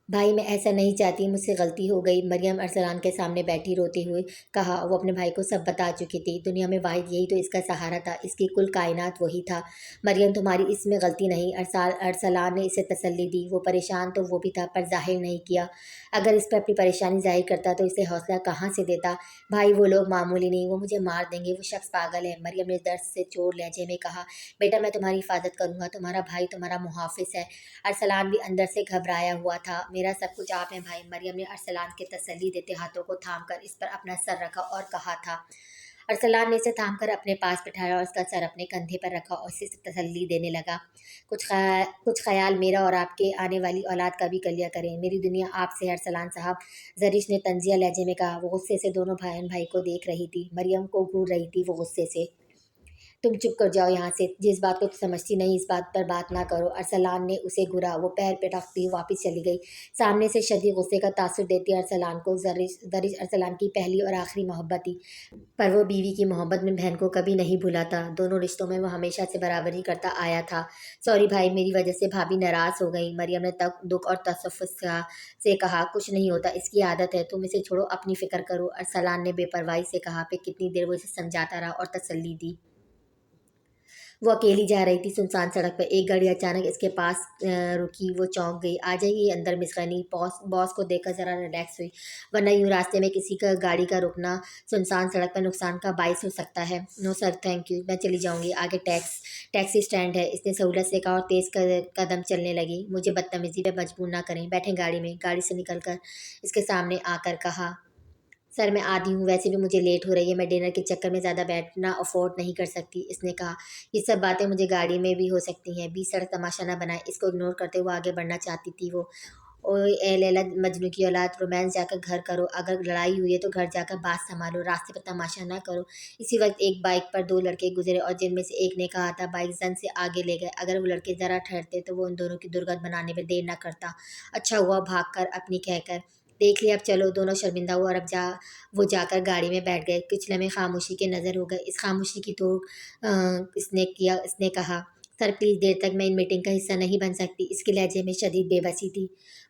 بھائی میں ایسا نہیں چاہتی، مجھ سے غلطی ہو گئی، مریم ارسلان کے سامنے بیٹھی روتے ہوئے کہا۔ وہ اپنے بھائی کو سب بتا چکی تھی، دنیا میں واحد یہی تو اس کا سہارا تھا، اس کی کل کائنات وہی تھا۔ مریم تمہاری اس میں غلطی نہیں، ارسلان نے اسے تسلی دی۔ وہ پریشان تو وہ بھی تھا پر ظاہر نہیں کیا، اگر اس پر اپنی پریشانی ظاہر کرتا تو اسے حوصلہ کہاں سے دیتا۔ بھائی وہ لوگ معمولی نہیں، وہ مجھے مار دیں گے، وہ شخص پاگل ہے، مریم نے درد سے چور لہجے میں کہا۔ بیٹا میں تمہاری حفاظت کروں گا، تمہارا بھائی تمہارا محافظ ہے۔ ارسلان بھی اندر سے گھبرایا ہوا تھا۔ میرا سب کچھ آپ ہیں بھائی، مریم نے ارسلان کے تسلی دیتے ہاتھوں کو تھام کر اس پر اپنا سر رکھا اور کہا تھا۔ ارسلان نے اسے تھام کر اپنے پاس بٹھایا اور اس کا سر اپنے کندھے پر رکھا اور اسے تسلی دینے لگا۔ کچھ خیال میرا اور آپ کے آنے والی اولاد کا بھی کر لیا کریں، میری دنیا آپ سے ہے ارسلان صاحب، زرش نے طنزیہ لہجے میں کہا۔ وہ غصے سے دونوں بھائی کو دیکھ رہی تھی، مریم کو گھور رہی تھی وہ غصے سے۔ تم چپ کر جاؤ یہاں سے، جس بات کو سمجھتی نہیں اس بات پر بات نہ کرو، ارسلان نے اسے گھورا۔ وہ پیر پٹکتی واپس چلی گئی، سامنے سے شدید غصے کا تاثر دیتی ارسلان کو۔ زرش ارسلان کی پہلی اور آخری محبت تھی، پر وہ بیوی کی محبت میں بہن کو کبھی نہیں بھولا تھا، دونوں رشتوں میں وہ ہمیشہ سے برابری کرتا آیا تھا۔ سوری بھائی، میری وجہ سے بھابھی ناراض ہو گئیں، مریم نے دکھ اور تاسف سے کہا۔ کچھ نہیں ہوتا، اس کی عادت ہے، تم اسے چھوڑو، اپنی فکر کرو، ارسلان نے بے پرواہی سے کہا۔ پھر کتنی دیر وہ اسے سمجھاتا رہا اور تسلی دی۔ وہ اکیلی جا رہی تھی سنسان سڑک پر، ایک گاڑی اچانک اس کے پاس رکی، وہ چونک گئی۔ آ جائیے اندر مس غنی، باس کو دیکھ کر ذرا ریلیکس ہوئی، ورنہ یوں راستے میں کسی کا گاڑی کا رکنا سنسان سڑک پر نقصان کا باعث ہو سکتا ہے۔ نو سر تھینک یو، میں چلی جاؤں گی، آگے ٹیکسی اسٹینڈ ہے، اس نے سہولت سے کہا اور تیز قدم چلنے لگی۔ مجھے بدتمیزی پہ مجبور نہ کریں، بیٹھیں گاڑی میں، گاڑی سے نکل کر اس کے سامنے آ کر کہا۔ سر میں آدھی ہوں، ویسے بھی مجھے لیٹ ہو رہی ہے، میں ڈنر کے چکر میں زیادہ بیٹھنا افورڈ نہیں کر سکتی، اس نے کہا۔ یہ سب باتیں مجھے گاڑی میں بھی ہو سکتی ہیں، بیچ سڑک تماشا نہ بنائیں، اس کو اگنور کرتے ہوئے آگے بڑھنا چاہتی تھی وہ۔ اوئے اے لیلا مجنوں کی اولاد، رومانس جا کر گھر کرو، اگر لڑائی ہوئی ہے تو گھر جا کر بات سنبھالو، راستے پر تماشا نہ کرو۔ اسی وقت ایک بائک پر دو لڑکے گزرے اور جن میں سے ایک نے کہا تھا بائک زن سے آگے لے گئے، اگر وہ لڑکے ذرا ٹھہرتے تو وہ ان دونوں کی درگت بنانے میں دیر نہ کرتا۔ اچھا ہوا بھاگ کر اپنی کہہ کر، دیکھ لیا اب چلو، دونوں شرمندہ ہوئے اور اب وہ جا کر گاڑی میں بیٹھ گئے۔ کچھ لمحے خاموشی کے نظر ہو گئے، اس خاموشی کی توڑ اس نے کہا۔ سر پلیز، دیر تک میں ان میٹنگ کا حصہ نہیں بن سکتی، اس کے لہجے میں شدید بے بسی تھی۔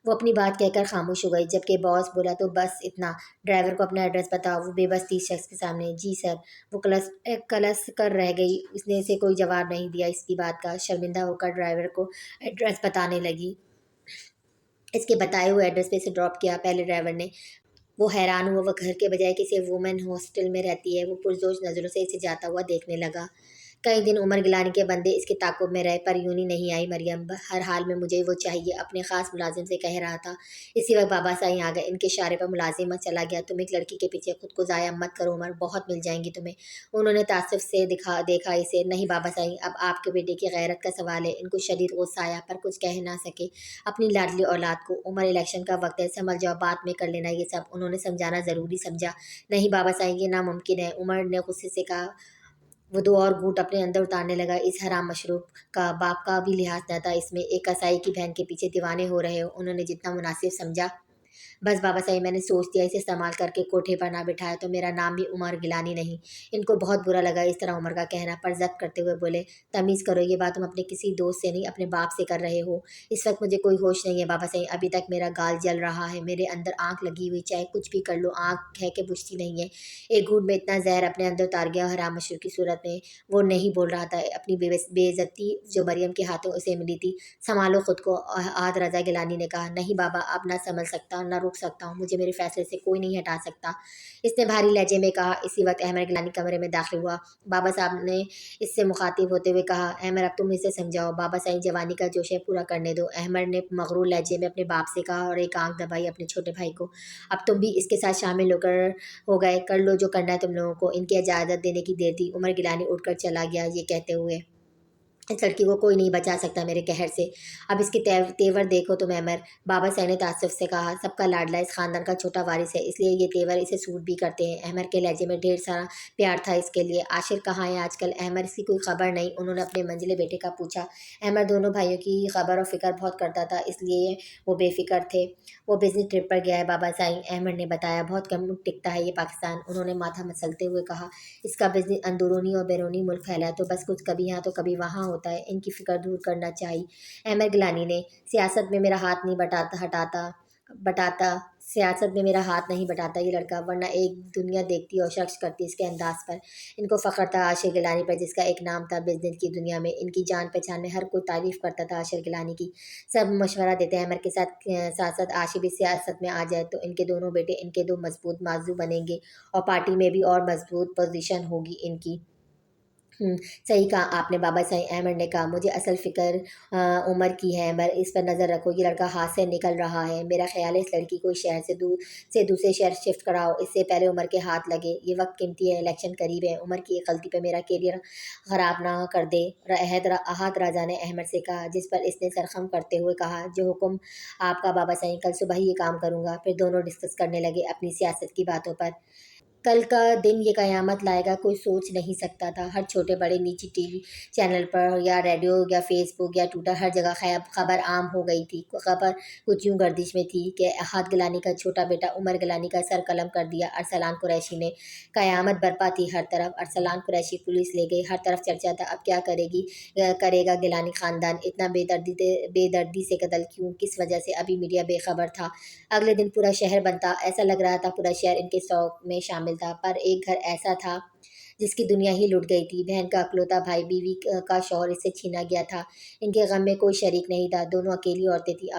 وہ اپنی بات کہہ کر خاموش ہو گئی، جبکہ باس بولا تو بس اتنا، ڈرائیور کو اپنا ایڈریس بتاؤ۔ وہ بے بس تھی اس شخص کے سامنے۔ جی سر، وہ کلس کر رہ گئی، اس نے اسے کوئی جواب نہیں دیا اس کی بات کا، شرمندہ ہو کر ڈرائیور کو ایڈریس بتانے لگی۔ اس کے بتائے ہوئے ایڈریس پہ اسے ڈراپ کیا پہلے ڈرائیور نے۔ وہ حیران ہوا، وہ گھر کے بجائے کسی وومن ہاسٹل میں رہتی ہے، وہ پرجوش نظروں سے اسے جاتا ہوا دیکھنے لگا۔ کئی دن عمر گیلانی کے بندے اس کے تعاقب میں رہے، پر یونی نہیں آئی مریم، ہر حال میں مجھے وہ چاہیے، اپنے خاص ملازم سے کہہ رہا تھا۔ اسی وقت بابا سائیں آ گئے، ان کے اشارے پر ملازم چلا گیا۔ تم ایک لڑکی کے پیچھے خود کو ضائع مت کرو عمر، بہت مل جائیں گی تمہیں۔ انہوں نے تعصب سے دیکھا اسے۔ نہیں بابا سائیں، اب آپ کے بیٹے کی غیرت کا سوال ہے۔ ان کو شدید غصہ آیا پر کچھ کہہ نہ سکے اپنی لاڈلی اولاد کو۔ عمر الیکشن کا وقت ہے، سنبھل جاؤ، بعد میں کر لینا یہ سب، انہوں نے سمجھانا ضروری سمجھا۔ نہیں بابا سائیں، یہ ناممکن ہے، عمر نے غصے سے کہا۔ وہ دو اور گھونٹ اپنے اندر اتارنے لگا، اس حرام مشروب کا باپ کا بھی لحاظ نہ تھا اس میں، ایک کسائی کی بہن کے پیچھے دیوانے ہو رہے ہو۔ انہوں نے جتنا مناسب سمجھا۔ بس بابا صاحب، میں نے سوچ دیا، اسے استعمال کر کے کوٹھے پر نہ بٹھایا تو میرا نام بھی عمر گیلانی نہیں۔ ان کو بہت برا لگا اس طرح عمر کا کہنا، پر ضبط کرتے ہوئے بولے، تمیز کرو، یہ بات تم اپنے کسی دوست سے نہیں اپنے باپ سے کر رہے ہو۔ اس وقت مجھے کوئی ہوش نہیں ہے بابا صاحب، ابھی تک میرا گال جل رہا ہے، میرے اندر آنکھ لگی ہوئی، چاہے کچھ بھی کر لو آنکھ ہے کہ بجھتی نہیں ہے۔ ایک گھونٹ میں اتنا زہر اپنے اندر اتار گیا حرام مشروب کی صورت میں۔ وہ نہیں بول رہا تھا، اپنی بے عزتی جو مریم کے ہاتھوں اسے ملی تھی۔ سنبھالو خود کو، عاد رضا گیلانی نے کہا۔ نہیں بابا، اب نہ سنبھل سکتا، نہ رک سکتا ہوں، مجھے میرے فیصلے سے کوئی نہیں ہٹا سکتا، اس نے بھاری لہجے میں کہا۔ اسی وقت احمد گیلانی کمرے میں داخل ہوا۔ بابا صاحب نے اس سے مخاطب ہوتے ہوئے کہا، احمد اب تم اسے سمجھاؤ، بابا صاحب جوانی کا جوش ہے، پورا کرنے دو۔ احمد نے مغرور لہجے میں اپنے باپ سے کہا اور ایک آنکھ دبائی اپنے چھوٹے بھائی کو۔ اب تم بھی اس کے ساتھ شامل ہو گئے، کر لو جو کرنا ہے تم لوگوں کو، ان کی اجازت دینے کی دیر تھی۔ عمر گیلانی اٹھ کر چلا گیا، یہ کہتے ہوئے، اس لڑکی کو کوئی نہیں بچا سکتا میرے قہر سے، اب اس کے تیور دیکھو تم احمد، بابا صاحب نے تعصب سے کہا۔ سب کا لاڈلا، اس خاندان کا چھوٹا وارث ہے، اس لیے یہ تیور اسے سوٹ بھی کرتے ہیں۔ احمد کے لہجے میں ڈھیر سارا پیار تھا اس کے لیے۔ عاشر کہاں ہے آج کل احمد، اس کی کوئی خبر نہیں، انہوں نے اپنے منجلے بیٹے کا پوچھا۔ احمد دونوں بھائیوں کی خبر و فکر بہت کرتا تھا، اس لیے وہ بے فکر تھے۔ وہ بزنس ٹرپ پر گیا ہے بابا صاحب، احمد نے بتایا، بہت کم ٹکتا ہے یہ پاکستان، انہوں نے ماتھا مسلتے ہوئے کہا۔ اس کا بزنس اندرونی اور بیرونی ملک پھیلا ہے، تو بس کچھ کبھی یہاں تو کبھی وہاں ہوتا ہے، ان کی فکر دور کرنا چاہیے۔ احمد گیلانی نے، سیاست میں میرا ہاتھ نہیں ہٹاتا، बटाता। सियासत में मेरा हाथ नहीं बटाता ये लड़का, वरना एक दुनिया देखती और शख्स करती इसके अंदाज पर। इनको फ़ख्र था आशिर गिलानी पर, जिसका एक नाम था बिजनेस की दुनिया में। इनकी जान पहचान में हर कोई तारीफ़ करता था आशिर गिलानी की। सब मशवरा देते हैं अमर के साथ साथ आशिर भी सियासत में आ जाए तो इनके दोनों बेटे इनके दो मजबूत बाजू बनेंगे और पार्टी में भी और मजबूत पोजीशन होगी इनकी। सही कहा आपने बाबा साईं अहमद ने कहा। मुझे असल फ़िक्र उमर की है, इस पर नज़र रखो। ये लड़का हाथ से निकल रहा है। मेरा ख़्याल है इस लड़की को इस शहर से दूसरे शहर शिफ्ट कराओ, इससे पहले उमर के हाथ लगे। ये वक्त कीमती है, इलेक्शन करीब है। उमर की एक गलती पे मेरा कैरियर ख़राब ना कर दे। अहाद राजा ने अहमद से कहा, जिस पर इसने सरखम करते हुए कहा, जो हुक्म आपका बाबा साईं, कल सुबह ही ये काम करूँगा। फिर दोनों डिस्कस करने लगे अपनी सियासत की बातों पर। कल का दिन ये कयामत लाएगा कोई सोच नहीं सकता था। हर छोटे बड़े निजी टीवी चैनल पर या रेडियो या फेसबुक या ट्विटर हर जगह खबर आम हो गई थी। खबर कुछ यूँ गर्दिश में थी कि अहाद गिलानी का छोटा बेटा उमर गिलानी का सर कलम कर दिया अरसलान कुरैशी ने। कयामत बरपा थी हर तरफ। अरसलान कुरैशी पुलिस ले गई, हर तरफ चर्चा था। अब क्या करेगा गिलानी ख़ानदान? इतना बेदर्दी से कत्ल क्यों? किस वजह से? अभी मीडिया बेखबर था। अगले दिन पूरा शहर बनता, ऐसा लग रहा था पूरा शहर इनके शौक में शामिल था। पर एक घर ऐसा था जिसकी दुनिया ही लुट गई थी। बहन का अकलौता भाई, बीवी का शौहर इससे छीना गया था। इनके गम में कोई शरीक नहीं था। दोनों अकेली औरतें थीं।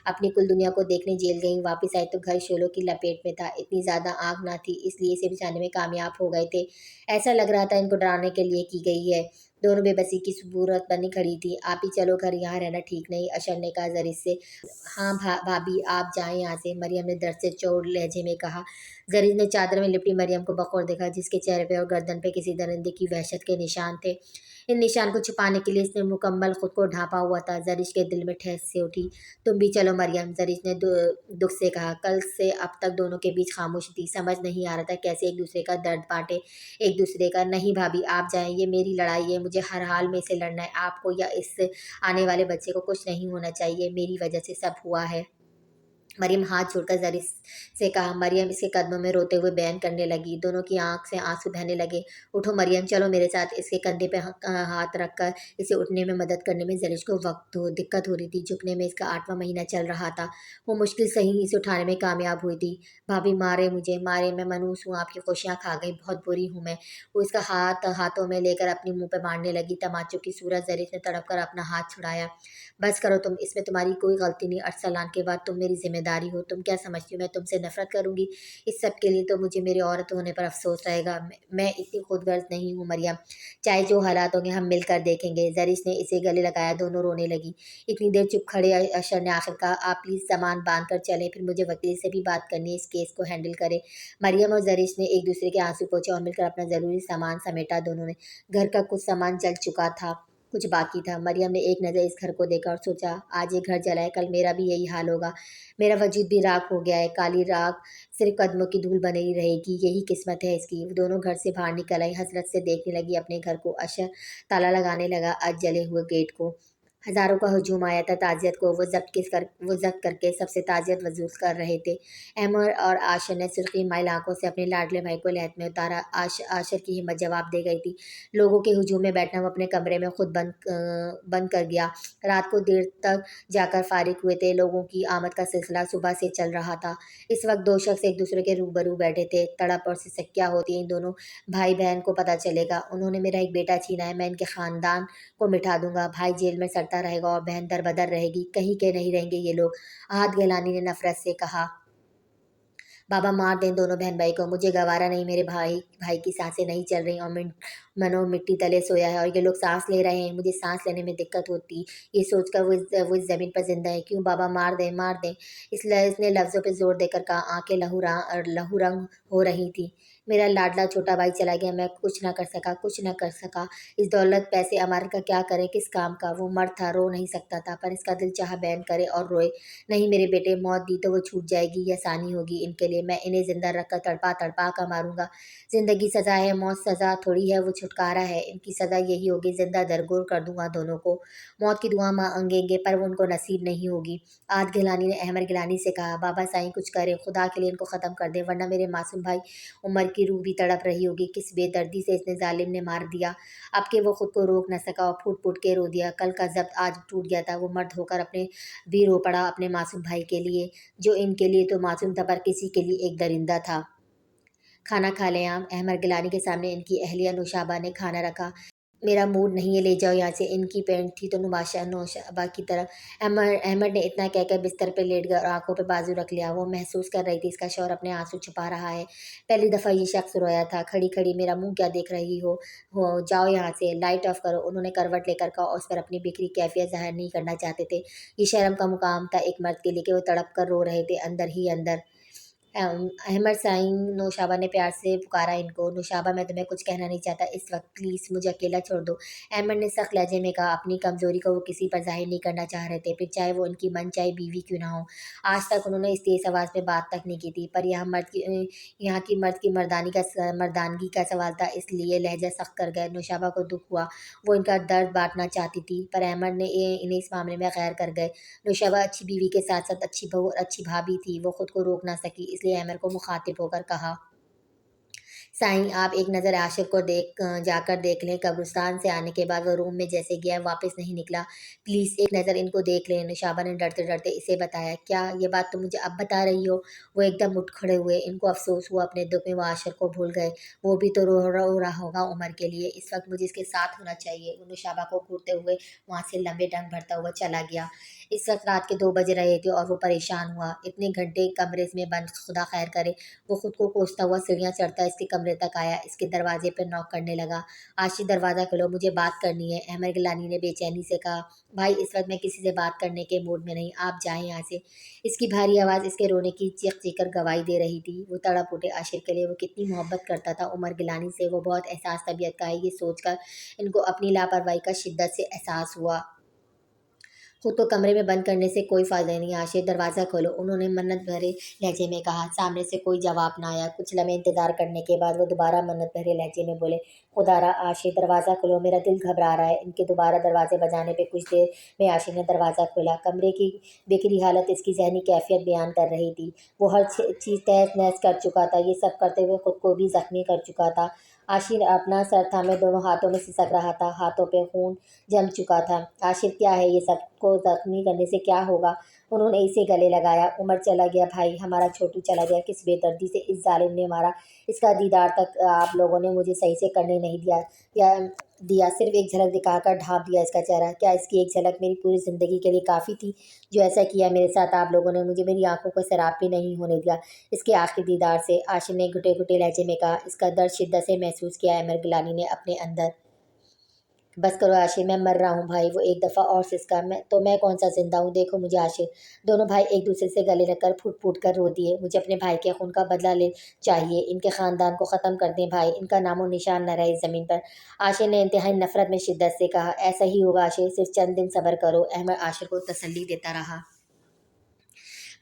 अपनी कुल दुनिया को देखने जेल गईं, वापस आई तो घर शोलों की लपेट में था। इतनी ज़्यादा आग ना थी, इसलिए इसे बचाने में कामयाब हो गए थे। ऐसा लग रहा था इनको डराने के लिए की गई है। दोनों बेबसी की सूरत बनी खड़ी थी। आप ही चलो घर, यहाँ रहना ठीक नहीं, अशर ने कहा जरीफ से। हाँ भाभी आप जाएं यहाँ से, मरियम ने दर्द से चोट लहजे में कहा। जरीफ ने चादर में लिपटी मरियम को बखौर देखा, जिसके चेहरे पे और गर्दन पे किसी दरिंदे की वहशत के निशान थे। इन निशान को छुपाने के लिए इसने मुकम्मल खुद को ढांपा हुआ था। जरीश के दिल में ठेस से उठी। तुम भी चलो मरियम, जरीश ने दुख से कहा। कल से अब तक दोनों के बीच खामोशी थी। समझ नहीं आ रहा था कैसे एक दूसरे का दर्द बांटे। एक दूसरे का। नहीं भाभी आप जाएं, ये मेरी लड़ाई है, मुझे हर हाल में इसे लड़ना है। आपको या इस आने वाले बच्चे को कुछ नहीं होना चाहिए। मेरी वजह से सब हुआ है। मरियम हाथ जोड़कर जरीफ से कहा। मरियम इसके कदमों में रोते हुए बयान करने लगी। दोनों की आंख से आंसू बहने लगे। उठो मरियम, चलो मेरे साथ। इसके कंधे पे हाथ रखकर इसे उठने में मदद करने में जरीश को दिक्कत हो रही थी। झुकने में इसका 8वां महीना चल रहा था। वो मुश्किल से ही इसे उठाने में कामयाब हुई थी। भाभी मारे मुझे, मारे, मैं मनहूस हूँ, आपकी खुशियाँ खा गई, बहुत बुरी हूँ मैं। वो इसका हाथों में लेकर अपने मुंह पे मारने लगी। तमाचों की सूरत। जरीफ ने तड़प कर अपना हाथ छुड़ाया। बस करो तुम, इसमें तुम्हारी कोई गलती नहीं। अरसलान के बाद तुम मेरी जिम्मेदारी हो। तुम क्या समझती हो मैं तुमसे नफरत करूंगी? इस सब के लिए तो मुझे मेरे औरत होने पर अफसोस रहेगा। मैं इतनी खुदगर्ज नहीं हूँ मरियम। चाहे जो हालात होंगे हम मिलकर देखेंगे। जरीस ने इसे गले लगाया। दोनों रोने लगी। इतनी देर चुप खड़े अशर ने आखिर कहा, आप प्लीज़ सामान बांध कर चलें, फिर मुझे वकील से भी बात करनी है, इस केस को हैंडल करे। मरियम और जरीस ने एक दूसरे के आंसू पोंछे और मिलकर अपना ज़रूरी सामान समेटा। दोनों ने। घर का कुछ सामान जल चुका था, कुछ बाकी था। मरियम ने एक नज़र इस घर को देखा और सोचा, आज ये घर जला है, कल मेरा भी यही हाल होगा। मेरा वजूद भी राख हो गया है। काली राख सिर्फ कदमों की धूल बनी रहेगी। यही किस्मत है इसकी। वो दोनों घर से बाहर निकल आई। हसरत से देखने लगी अपने घर को। अशर ताला लगाने लगा आज जले हुए गेट को। हज़ारों का हजूम आया था ताज़ियत को। वो जब्त करके सबसे ताज़ियत वसूल कर रहे थे। अहमद और आशर ने सुर्खी माइल आंखों से अपने लाडले भाई को लहद में उतारा। आशर की हिम्मत जवाब दे गई थी। लोगों के हजूम में बैठना वो अपने कमरे में खुद बंद कर गया। रात को देर तक जाकर फारिग हुए थे। लोगों की आमद का सिलसिला सुबह से चल रहा था। इस वक्त दो शख्स एक दूसरे के रूबरू बैठे थे। तड़प और सिसक क्या होती है इन दोनों भाई बहन को पता चलेगा। उन्होंने मेरा एक बेटा छीना है, मैं इनके ख़ानदान को मिटा दूंगा। भाई जेल में सड़ता रहेगा और बहन दरबदर रहेगी। कहीं के नहीं रहेंगे ये लोग। आहत गैलानी ने नफरत से कहा। बाबा मार दें दोनों बहन भाई को, मुझे गवारा नहीं। मेरे भाई भाई की सांसें नहीं चल रही और मनो मिट्टी तले सोया है और ये लोग सांस ले रहे हैं। मुझे सांस लेने में दिक्कत होती। ये सोचकर वो इस ज़मीन पर जिंदा है। क्यों बाबा, मार दें मार दें। इसने लफ्ज़ों पे जोर देकर कहा। आंखें लहू रंग हो रही थी। मेरा लाडला छोटा भाई चला गया, मैं कुछ ना कर सका, कुछ ना कर सका। इस दौलत पैसे अमार का क्या करे, किस काम का? वो मर्द था, रो नहीं सकता था, पर इसका दिल चाह बयान करे और रोए। नहीं मेरे बेटे, मौत दी तो वो छूट जाएगी, ये आसानी होगी इनके लिए। मैं इन्हें जिंदा रखकर तड़पा तड़पा कर मारूंगा। जिंदगी सज़ा है, मौत सज़ा थोड़ी है, वो छुटकारा है। इनकी सज़ा यही होगी, जिंदा दरगोर कर दूंगा दोनों को। मौत की दुआ मांगेंगे पर वो उनको नसीब नहीं होगी। आज गिलानी ने अहमद गिलानी से कहा, बाबा साईं कुछ करे, खुदा के लिए इनको ख़त्म कर दे, वरना मेरे मासूम भाई उमर की रूह भी तड़प रही होगी, किस बेदर्दी से इसने जालिम ने मार दिया। अब कि वो खुद को रोक न सका और फूट फूट के रो दिया। कल का ज़ब्त आज टूट गया था। वो मर्द होकर अपने भी रो पड़ा अपने मासूम भाई के लिए, जो इनके लिए तो मासूम था पर किसी के लिए एक दरिंदा था। खाना खा लें आप। अहमद गिलानी के सामने इनकी अहलिया नौशाबा ने खाना रखा। मेरा मूड नहीं है, ले जाओ यहाँ से। इनकी पैंट थी तो नुबाशा नौशाबा की तरफ। अहमद अहमद ने इतना कहकर बिस्तर पर लेट गया और आंखों पे बाजू रख लिया। वो महसूस कर रही थी इसका शौहर अपने आंसू छुपा रहा है। पहली दफ़ा ये शख्स रोया था। खड़ी खड़ी मेरा मुंह क्या देख रही हो जाओ यहाँ से, लाइट ऑफ करो। उन्होंने करवट लेकर कहा और उस पर अपनी बिखरी कैफियत ज़ाहिर नहीं करना चाहते थे। ये शर्म का मुकाम था एक मर्द के लिए कि वो तड़प कर रो रहे थे अंदर ही अंदर। अहमद साईं, नौशाबा ने प्यार से पुकारा इनको। नौशाबा, मैं तुम्हें कुछ कहना नहीं चाहता इस वक्त, प्लीज़ मुझे अकेला छोड़ दो। अहमद ने सख्त लहजे में कहा। अपनी कमज़ोरी को वो किसी पर ज़ाहिर नहीं करना चाह रहे थे, फिर चाहे वो उनकी मनचाही बीवी क्यों ना हो। आज तक उन्होंने इस तेज़ आवाज़ में बात तक नहीं की थी, पर यहाँ की मर्द की मर्दानगी का सवाल था, इसलिए लहजा सख्त कर गए। नौशाबा को दुख हुआ, वो इनका दर्द बांटना चाहती थी, पर अहमद ने इन्हें इस मामले में गैर कर गए। नौशाबा अच्छी बीवी के साथ साथ अच्छी बहू और अच्छी भाभी थी। वो खुद को रोक ना सकी, इसलिए अहमद को मुखातिब होकर कहा, साईं, आप एक नज़र आशिक को जाकर देख लें। कब्रिस्तान से आने के बाद वो रूम में जैसे गया वापस नहीं निकला। प्लीज़ एक नज़र इनको देख लें। नौशाबा ने डरते डरते इसे बताया। क्या ये बात तुम मुझे अब बता रही हो? वो एकदम उठ खड़े हुए। इनको अफसोस हुआ अपने दुख में वो आशिक को भूल गए। वो भी तो रो रहा होगा उमर के लिए। इस वक्त मुझे इसके साथ होना चाहिए। वो नौशाबा को घूरते हुए वहाँ से लंबे डंग भरता हुआ चला गया। इस वक्त रात के 2 बज रहे थे और वो परेशान हुआ। इतने घंटे कमरे में बंद, खुदा खैर करे। वो खुद को कोसता हुआ सीढ़ियाँ चढ़ता इसके कमरे तक आया। इसके दरवाजे पर नॉक करने लगा। आशी, दरवाज़ा खोलो, मुझे बात करनी है। अहमद गिलानी ने बेचैनी से कहा। भाई, इस वक्त मैं किसी से बात करने के मूड में नहीं, आप जाएं यहाँ से। इसकी भारी आवाज़ इसके रोने की चीख चीख कर गवाही दे रही थी। वो तड़प उठे। आशिर के लिए वो कितनी मोहब्बत करता था उमर गिलानी से। वो बहुत एहसास तबीयत का है, ये सोचकर इनको अपनी लापरवाही का शिद्दत से एहसास हुआ। खुद को कमरे में बंद करने से कोई फ़ायदा नहीं। आशिर, दरवाज़ा खोलो, उन्होंने मन्नत भरे लहजे में कहा। सामने से कोई जवाब ना आया। कुछ लम्हे इंतज़ार करने के बाद वो दोबारा मन्नत भरे लहजे में बोले, खुदारा आशिर, दरवाज़ा खोलो, मेरा दिल घबरा रहा है। इनके दोबारा दरवाज़े बजाने पे कुछ देर में आशिर ने दरवाज़ा खोला। कमरे की बिखरी हालत इसकी ज़हनी कैफियत बयान कर रही थी। वो हर चीज़ तहस नहस कर चुका था। ये सब करते हुए खुद को भी ज़ख्मी कर चुका था। आशिर अपना सर थामे दोनों हाथों में सिसक रहा था। हाथों पे खून जम चुका था। आशिर, क्या है ये सब? को ज़ख्मी करने से क्या होगा? उन्होंने इसे गले लगाया। उमर चला गया भाई, हमारा छोटू चला गया। किस बेदर्दी से इस ज़ालिम ने मारा। इसका दीदार तक आप लोगों ने मुझे सही से करने नहीं दिया। सिर्फ एक झलक दिखाकर ढाँप दिया इसका चेहरा। क्या इसकी एक झलक मेरी पूरी ज़िंदगी के लिए काफ़ी थी? जो ऐसा किया मेरे साथ आप लोगों ने, मुझे मेरी आंखों को शराब भी नहीं होने दिया इसके आखिरी दीदार से। आशिर ने घुटे घुटे लहजे में कहा। इसका दर्द शिद्दत से महसूस किया अहमद गिलानी ने अपने अंदर। बस करो आशिर, मैं मर रहा हूँ भाई। वो एक दफ़ा और सिसका। मैं कौन सा जिंदा हूँ, देखो मुझे आशिर। दोनों भाई एक दूसरे से गले लगकर फूट फूट कर रो दिए। मुझे अपने भाई के खून का बदला ले चाहिए। इनके ख़ानदान को ख़त्म कर दें भाई, इनका नामो निशान न रहे इस ज़मीन पर। आशिर ने इंतहाई नफरत में शिद्दत से कहा। ऐसा ही होगा आशिर, सिर्फ चंद दिन सब्र करो। अहमद आशिर को तसल्ली देता रहा।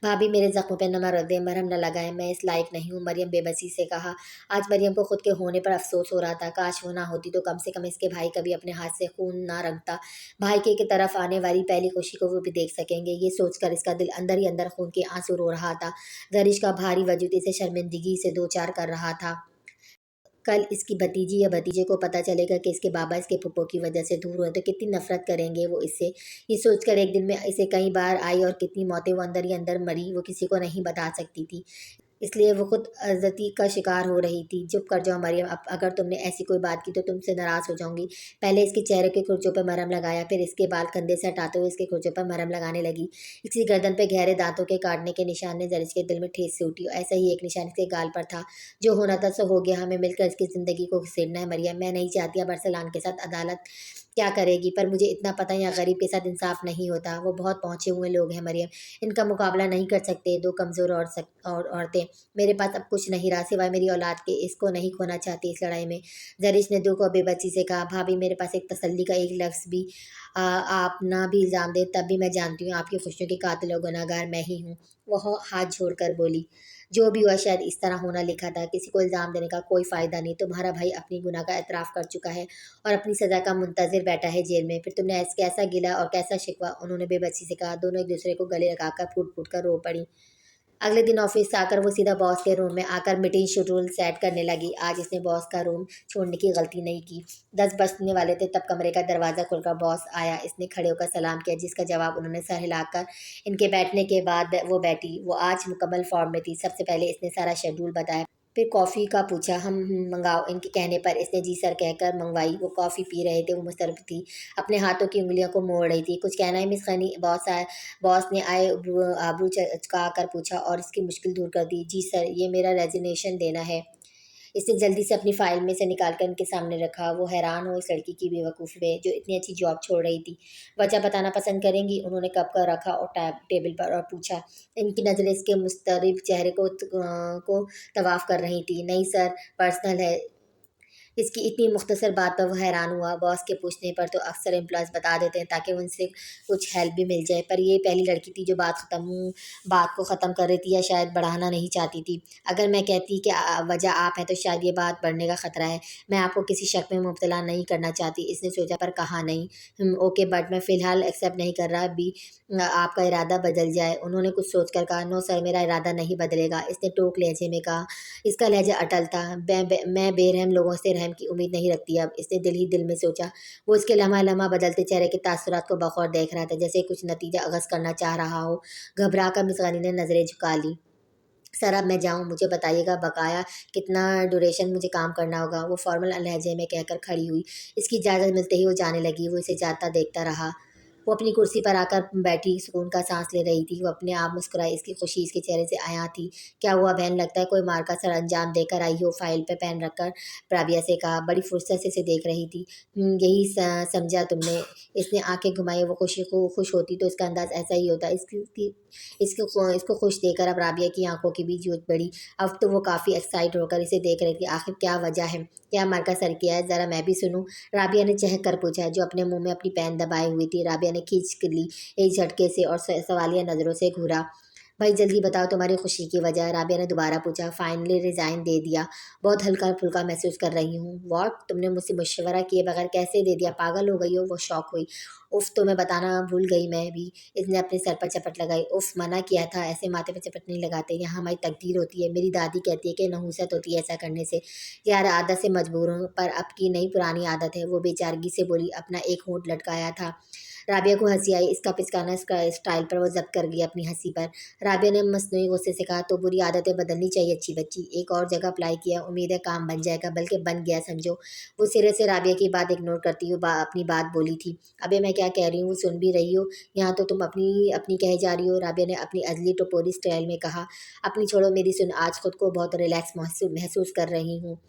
भाभी, मेरे ज़ख्मों पे नमक रख दें, मरहम न लगाएं, मैं इस लायक नहीं हूँ। मरियम बेबसी से कहा। आज मरियम को खुद के होने पर अफसोस हो रहा था। काश वो ना होती तो कम से कम इसके भाई कभी अपने हाथ से खून ना रंगता। भाई के तरफ आने वाली पहली खुशी को वो भी देख सकेंगे। ये सोचकर इसका दिल अंदर ही अंदर खून के आंसू रो रहा था। गरिश का भारी वजूद इसे शर्मिंदगी से दो चार कर रहा था। कल इसकी भतीजी या भतीजे को पता चलेगा कि इसके बाबा इसके फूफो की वजह से दूर हुए तो कितनी नफरत करेंगे वो इससे। ये सोचकर एक दिन में इसे कई बार आई और कितनी मौतें वो अंदर ही अंदर मरी वो किसी को नहीं बता सकती थी। इसलिए वो खुद अज़्ज़ती का शिकार हो रही थी। चुप कर जाओ मरियम, अब अगर तुमने ऐसी कोई बात की तो तुमसे नाराज़ हो जाऊंगी। पहले इसके चेहरे के खुरचों पर मरहम लगाया, फिर इसके बाल कंधे से हटाते हुए इसके खुरचों पर मरहम लगाने लगी। इसकी गर्दन पे गहरे दांतों के काटने के निशान ने जरिश के दिल में ठेस से उठी। ऐसा ही एक निशान इसके गाल पर था। जो होना था सो हो गया। हमें मिलकर इसकी ज़िंदगी को घसीटना है मरियम। मैं नहीं चाहती अब अरसलान के साथ अदालत क्या करेगी, पर मुझे इतना पता है यहाँ गरीब के साथ इंसाफ नहीं होता। वो बहुत पहुँचे हुए लोग हैं मरियम, इनका मुकाबला नहीं कर सकते। दो कमज़ोर और औरतें। मेरे पास अब कुछ नहीं रहा सिवाय मेरी औलाद के। इसको नहीं खोना चाहती इस लड़ाई में। जरिश ने दुख और बेबसी से कहा। भाभी, मेरे पास एक तसल्ली का एक लफ्ज़ भी आप ना भी इल्ज़ाम दे तब भी मैं जानती हूँ आपकी खुशियों की कातिल और गुनहगार मैं ही हूँ। वह हाथ जोड़कर बोली। जो भी हुआ शायद इस तरह होना लिखा था। किसी को इल्ज़ाम देने का कोई फ़ायदा नहीं। तुम्हारा भाई अपनी गुनाह का एतराफ़ कर चुका है और अपनी सज़ा का मुंतज़िर बैठा है जेल में। फिर तुमने कैसा गिला और कैसा शिकवा, उन्होंने बेबसी से कहा। दोनों एक दूसरे को गले लगाकर फूट फूट कर रो पड़ी। अगले दिन ऑफिस से आकर वो सीधा बॉस के रूम में आकर मीटिंग शेड्यूल सेट करने लगी। आज इसने बॉस का रूम छोड़ने की गलती नहीं की। 10 बजने वाले थे तब कमरे का दरवाज़ा खुलकर बॉस आया। इसने खड़े होकर सलाम किया, जिसका जवाब उन्होंने सर हिलाकर इनके बैठने के बाद वो बैठी। वो आज मुकम्मल फॉर्म में थी। सबसे पहले इसने सारा शेड्यूल बताया, फिर कॉफ़ी का पूछा। हम मंगाओ। इनके कहने पर इसने जी सर कहकर मंगवाई। वो कॉफ़ी पी रहे थे, वो मुस्तरफ थी, अपने हाथों की उंगलियों को मोड़ रही थी। कुछ कहना है मिस खनी? बॉस ने आबरू चका कर पूछा और इसकी मुश्किल दूर कर दी। जी सर, ये मेरा रेजिग्नेशन देना है। इसने जल्दी से अपनी फाइल में से निकाल कर इनके सामने रखा। वो हैरान हो इस लड़की की बेवकूफ़ी पे, जो इतनी अच्छी जॉब छोड़ रही थी। वजह बताना पसंद करेंगी? उन्होंने कप का रखा और टेबल पर और पूछा। इनकी नज़रें इसके मुस्तरिब चेहरे को तवाफ कर रही थी। नहीं सर, पर्सनल है। इसकी इतनी मुख्तसर बात पर वो हैरान हुआ। बॉस के पूछने पर तो अक्सर एम्प्लॉयज़ बता देते हैं ताकि उनसे कुछ हेल्प भी मिल जाए, पर ये पहली लड़की थी जो बात को ख़त्म कर रही थी या शायद बढ़ाना नहीं चाहती थी। अगर मैं कहती कि वजह आप हैं तो शायद ये बात बढ़ने का ख़तरा है। मैं आपको किसी शक में मुब्तला नहीं करना चाहती। इसने सोचा पर कहा नहीं। ओके, बट मैं फ़िलहाल एक्सेप्ट नहीं कर रहा। अभी आपका इरादा बदल जाए। उन्होंने कुछ सोच कर कहा, नो सर, मेरा इरादा नहीं बदलेगा। इसने टोक लहजे में कहा। इसका लहजा अटल था। मैं बेरहम लोगों से रहम की उम्मीद नहीं रखती अब। इसने दिल ही दिल में सोचा। वो इसके लम्हा लम्हा बदलते चेहरे के तासुरात को बखौर देख रहा था, जैसे कुछ नतीजा अगस करना चाह रहा हो। घबरा कर मिस गनी ने नज़रें झुका ली। सर, अब मैं जाऊँ? मुझे बताइएगा बकाया कितना ड्यूरेशन मुझे काम करना होगा? वो फॉर्मल लहजे में कहकर खड़ी हुई। इसकी इजाज़त मिलते ही वो जाने लगी। वो इसे जाता देखता रहा। वो अपनी कुर्सी पर आकर बैठी, सुकून का सांस ले रही थी। वो अपने आप मुस्कुराई। इसकी खुशी इसके चेहरे से आया थी। क्या हुआ बहन? लगता है कोई मार का सर अंजाम देकर आई हो। फाइल पे पेन रखकर राबिया से कहा। बड़ी फुर्सत से इसे देख रही थी। यही समझा तुमने? इसने आंखें घुमाई। वो खुश होती तो इसका अंदाज ऐसा ही होता। इसको खुश देखकर अब राबिया की आंखों की भी जोत बढ़ी। अब तो वो काफ़ी एक्साइट होकर इसे देख रही थी। आखिर क्या वजह है? क्या मार का सर किया है? ज़रा मैं भी सुनूं। राबिया ने चहक कर पूछा, जो अपने मुंह में अपनी पेन दबाए हुई थी। राबिया ने खींच कर ली एक झटके से और सवालिया नज़रों से घूरा। भाई जल्दी बताओ तुम्हारी खुशी की वजह। राबिया ने दोबारा पूछा। फाइनली रिज़ाइन दे दिया। बहुत हल्का फुल्का महसूस कर रही हूँ। व्हाट? तुमने मुझसे मशवरा किए बगैर कैसे दे दिया? पागल हो गई हो? वो शॉक हुई। उफ, तो मैं बताना भूल गई मैं भी। इसने अपने सर पर चपट लगाई। उफ, मना किया था, ऐसे माथे पर चपट नहीं लगाते। यहाँ हमारी तकदीर होती है। मेरी दादी कहती है कि नहुसत होती है ऐसा करने से। यार, आदत से मजबूर हूँ, पर अब की नई पुरानी आदत है। वो बेचारगी से बोली। अपना एक होंठ लटकाया था। राबिया को हंसी आई। इसका पिचकाना स्टाइल पर वो जब्त कर गई अपनी हंसी पर। राबिया ने मसनूई गुस्से से कहा, तो बुरी आदतें बदलनी चाहिए अच्छी बच्ची। एक और जगह अप्लाई किया, उम्मीद है काम बन जाएगा, बल्कि बन गया समझो। वो सिरे से राबिया की बात इग्नोर करती हुई अपनी बात बोली थी। अबे मैं क्या कह रही हूँ, सुन भी रही हो? यहाँ तो तुम अपनी अपनी कहे जा रही हो। राबिया ने अपनी अजली टपोरी स्टाइल में कहा। अपनी छोड़ो, मेरी सुन। आज खुद को बहुत रिलैक्स महसूस कर रही हूँ।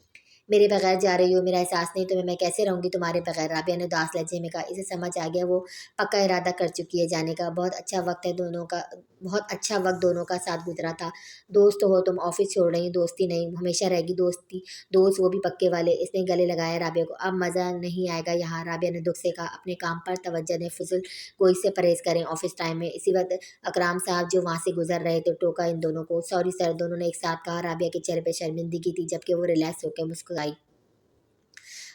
मेरे बगैर जा रही हो, मेरा एहसास नहीं तुम्हें? मैं कैसे रहूँगी तुम्हारे बगैर? राबिया ने उदास लहजे में कहा। इसे समझ आ गया वो पक्का इरादा कर चुकी है जाने का। बहुत अच्छा वक्त दोनों का साथ गुजरा था। दोस्त हो तुम, ऑफिस छोड़ रही, दोस्ती नहीं, हमेशा रहेगी दोस्ती। दोस्त वो भी पक्के वाले। इसने गले लगाया राबिया को। अब मज़ा नहीं आएगा यहाँ। राबिया ने दुख से कहा। अपने काम पर तवज्जो दें, फजूल कोई से परहेज करें ऑफिस टाइम में। इसी वक्त अकराम साहब जो वहाँ से गुजर रहे थे टोका इन दोनों को। सॉरी सर, दोनों ने एक साथ कहा। राबिया के चेहरे पर शर्मिंदगी थी, जबकि वो रिलैक्स होकर मुस्कुराई।